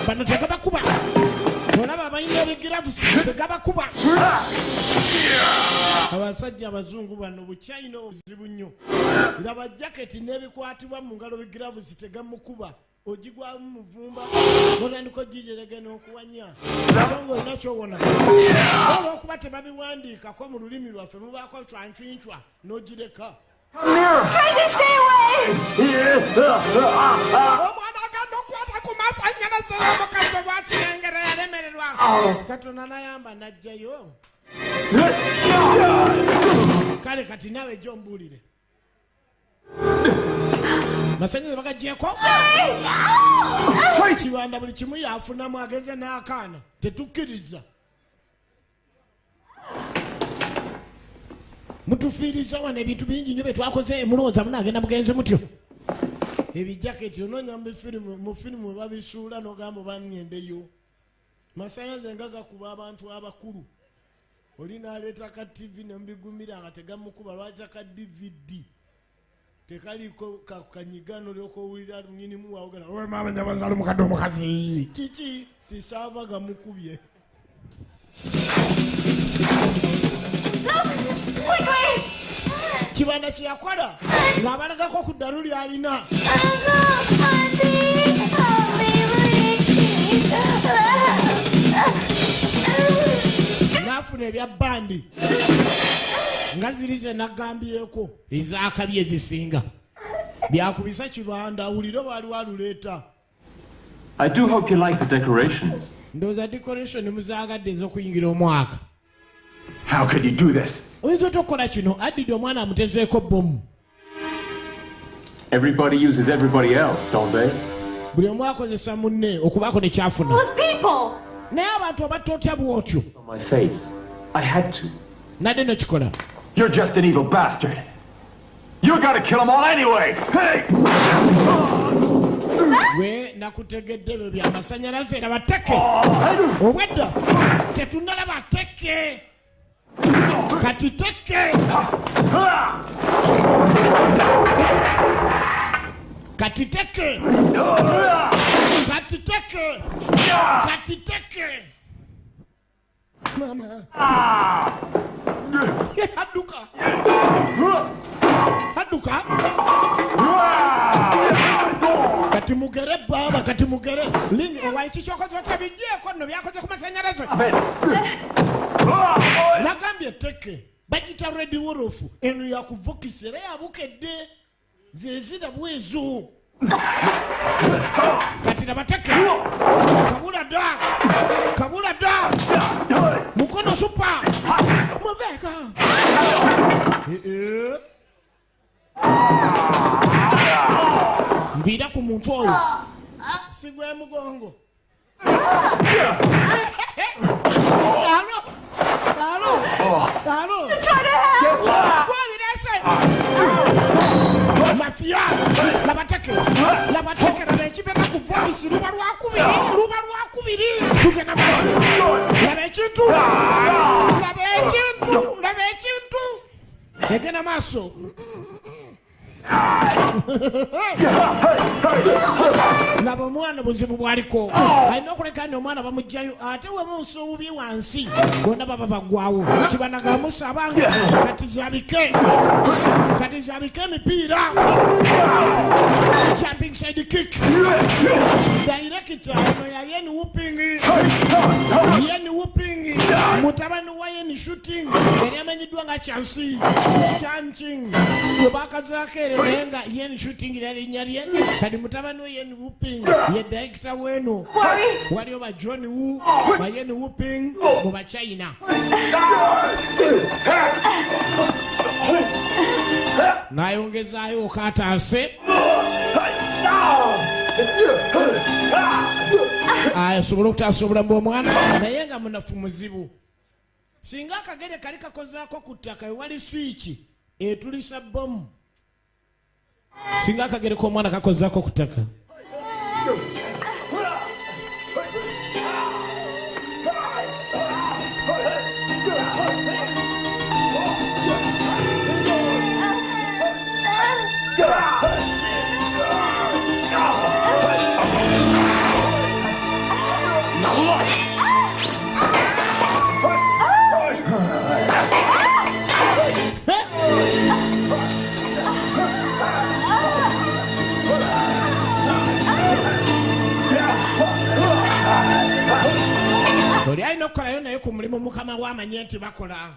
bano tegabakuba olaba abayina ebigiravusi tegabakuba abasajja abazungu bano bukyayina obuzibu nnyo era bajaketi n'ebikwatibwa mu ngalo bigiravusi tegamukuba ogigwamu muvumba notandika ogijerege n'okuwanya so ng'olina kyowona olw'okuba tebabiwandiikako mu lulimi lwaffe mubaako cwancwincwa n'ogireka omwana agenda okwata ku maaso anyalaze n'omukazi olwakirengera yalemererwa katonda nayamba najjayo kale kati naawe ejja ombuulire masanyize bagajjeeko kibanda buli kimu yafunamu ageze n'akaana tetukkiriza mutufiiriza wano ebintu bingi nnyo betwakoze mulowooza munaagenda mugenze mutyo ebijaketi onoonya mu firimu we babisuula n'ogamba obannyendeyo masanyize nga gakuba abantu abakulu oli n'aleeta ka tv nemubigumira nga tegamukuba lwaleeta ka dvd tekaliko kanyigano lyokowulira nyinimu waogana owe mama nyabanzala omukadde omukazi kiki tisaava gamukubye kibanda kyeyakola ng'abalagako ku ddalu lyalina n'afuna ebya bandi nga ziri ze nagambyeko ezakabi ezisinga byakubisa kibanda awulire baali waluleeta I do hope you like the decorations. ndowooza decoration muzaagadde ez'okuyingira omwaka. How could you do this? oyinza otokola kino addidde omwana amutezeeko bbomu. Everybody uses everybody else, don't they? buli omu akozesa munne okubaako ne kyafuna. naye abantu abatta otya bwotyo. On my face. I had to. nadde nokikola. You're just an evil bastard. You gotta kill them all anyway. Hey! we nakutegedde ebyo byamasannyalaze era batteke obwedda tetunnalaba tteke kati tteke kati tteke kati tteke kati tteke mama adduka adduka kati mugere baba kati mugere lingi owaiki kyokoze otabijjeeko nno byakoze ku masanyalaze nagambye etteke bagita red wolf eno yakuvukisa era yabukedde zezira bwezo kati nabateke kabula da mukono supa muveka mbira ku muntu oyo sigwe mugongo alo mafia labateke labekibeka ku votisi luba lwakubiri tugenda maso laba ekintu egenda maaso laba omwana buzibu bwaliko alina okuleka ni omwana bamugjayo ate wemunsi obubi wansi bonna baba bagwawo kibanagamusabanga kati zabike emipiira jumping side kick director ono ya yeni whooping mutabani wa yeni shooting yali amenyiddwa nga chansi chanching webakazakere naye nga yeni shooting nalinnya lye kati mutabani we yeni whooping ye director weno waliyo ba John Woo ba yeni whooping mu bachina nayongezaayo okataase asobola okutaasa obulamu bw'omwana naye nga munafu muzibu singa akagere kali kakozaako ku ttaka ewali swiki etulisa bbomu singa akagere k'omwana kakozaako ku ttaka okolayo naye ku mulimu mukama wamanye nti bakola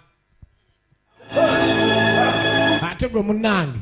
ate gwe munnange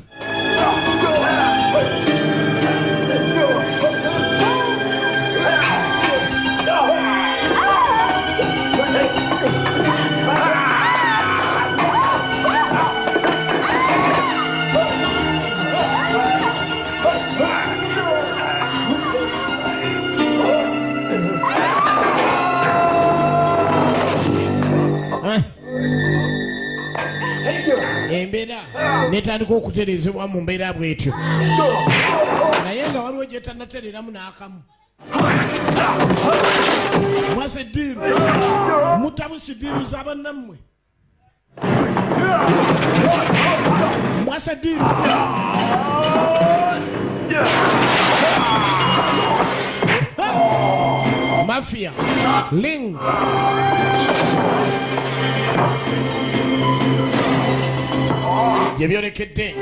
embeera netandika okuterezebwa mu mbeera bwetyo naye nga waliwo gye tanatereramu n'akamu mwase ddiiru mutabusi ddiiru z'abannammwe mwase ddiiru mafia ling gyebyolekedde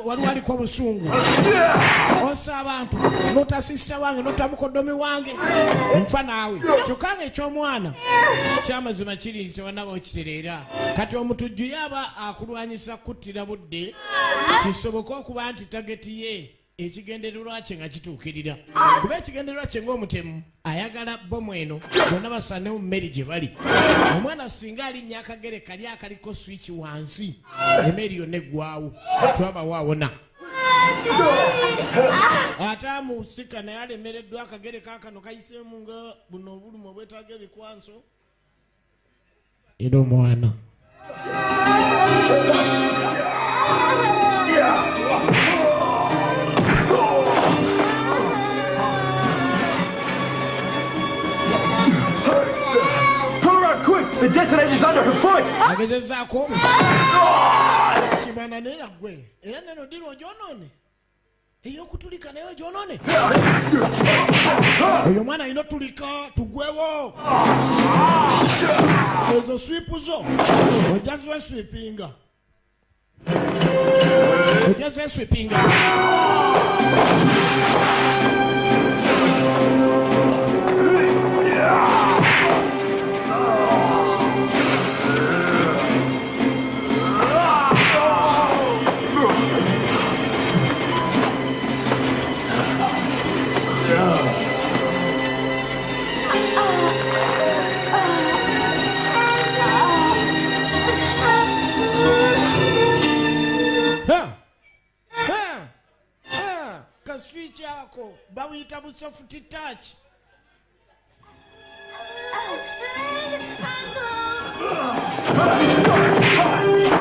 wali waliko obusungu osa abantu nota sisita wange nota mukodomi wange nfa naawe kyokka eky'omwana kyamazima kiri tewanaba okitereera kati omutujju yaba akulwanyisa kuttira budde kisoboka okuba nti tageti ye ekigendererwa kye nga kituukirira kuba ekigendererwa kye ng'omutemu ayagala bomu eno bonna basanewo mu mmeri gye bali omwana singa alinnya akagere kali akaliko swiki wansi emmeri yonna eggwawo twabawo awona ate amusika naye alemereddwa akagere kaakano kayiseemu nga buno obulumu obwetaaga ebikwanso era omwana The detonator's under her foot! agezezaako kibana neera gwe era neno diri ogyonoone ey'okutulika naye ogyonoone oyo mwana alina otulika tugwewo ezo swipu zo ojja zweswipinga kaswitch ako bawuyita busoft touch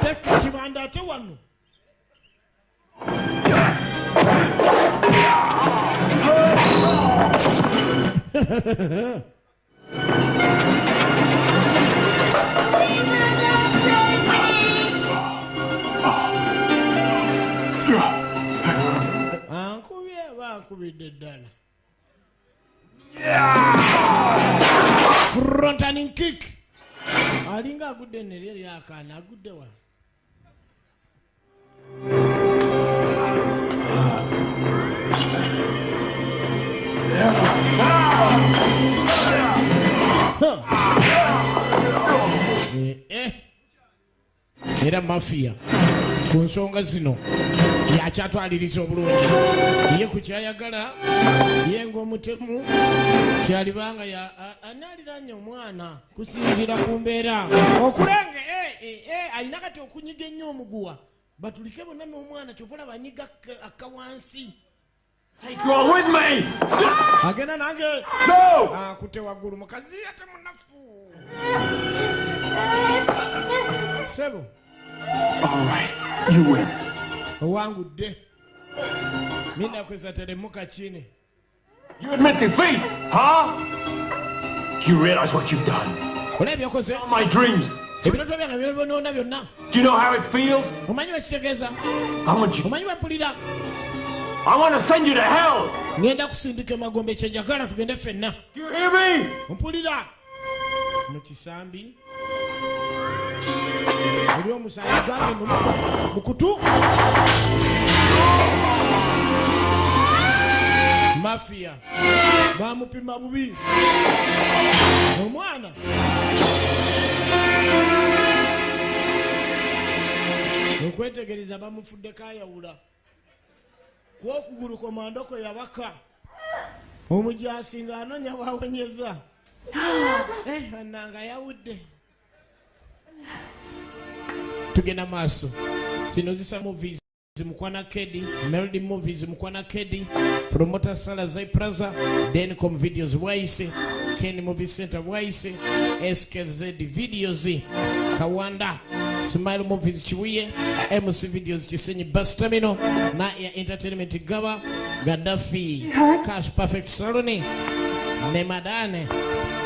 teka kibanda ate wano ankubidde ddala frontaning kick alinga agudde neryo lyakaana agudde wa era mafia ku nsonga zino yakyatwaliriza obulungi ye ku kyayagala ye ng'omutemu kyalibanga anaaliranye omwana kusinziira ku mbeera okulenga alina kati okunyiga ennyo omuguwa batulike bonna n'omwana kyovula banyiga akawansi agenda nange akutte waggulu mukazi ate munafu sebo owangudde minakweza teremuka chini. You admit defeat, huh? Do you realize what you've done? All my dreams. Do you know how it feels? I want you. I want to send you to hell. Do you hear me? mafia bamupima bubi omwana okwetegereza bamufudde kayawula kwokugulu komando kwe yabaka omujasi nga anonya bawonyeza ananga yawudde tugenda maaso zino zisa movies Mukwana Kedi, Melody Movies Mukwana Kedi, Promoter Sala Zai Plaza, Dencom Videos Waise, Kenny Movie Center Waise, SKZ Videos, Kawanda, Smile Movies Chiwiye, MC Videos Chisenyi Bus Terminal, Naya Entertainment Gaba, Gaddafi, Cash Perfect Saloni, Nemadane,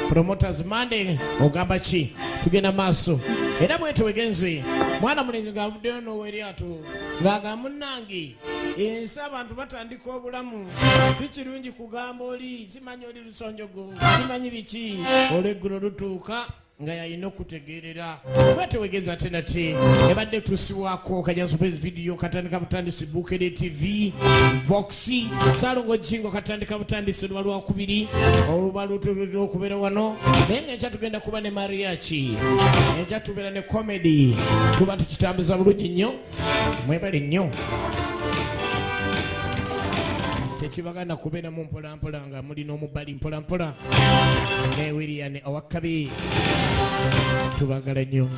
Promoters Monday, Ogambachi, tugenda maaso. Era bwetu wegenzi, mwana mulenzi ngavuddeyo n'oweriato ng'aga munnange ensi abantu batandika obulamu si kirungi kugamba oli simanyi oli lusonjogo simanyi biki olweggulo lutuuka nga yalina okutegeerera bwetu wegenzi ate nate ebadde tusiwako kajansobezi video katandika butandisi Bukede TV Voxi Salongo Jingo katandika butandisi olwa lwakubiri olubalutulira okubeera wano naye ng'enkya tugenda kuba ne mariachi enkya tubeera ne comedy tuba tukitambuza bulungi nnyo mwebale nnyo tekibagana kubeeramu mpolampola nga mulina omubali mpolampola ne William Owakabi tubagala nnyo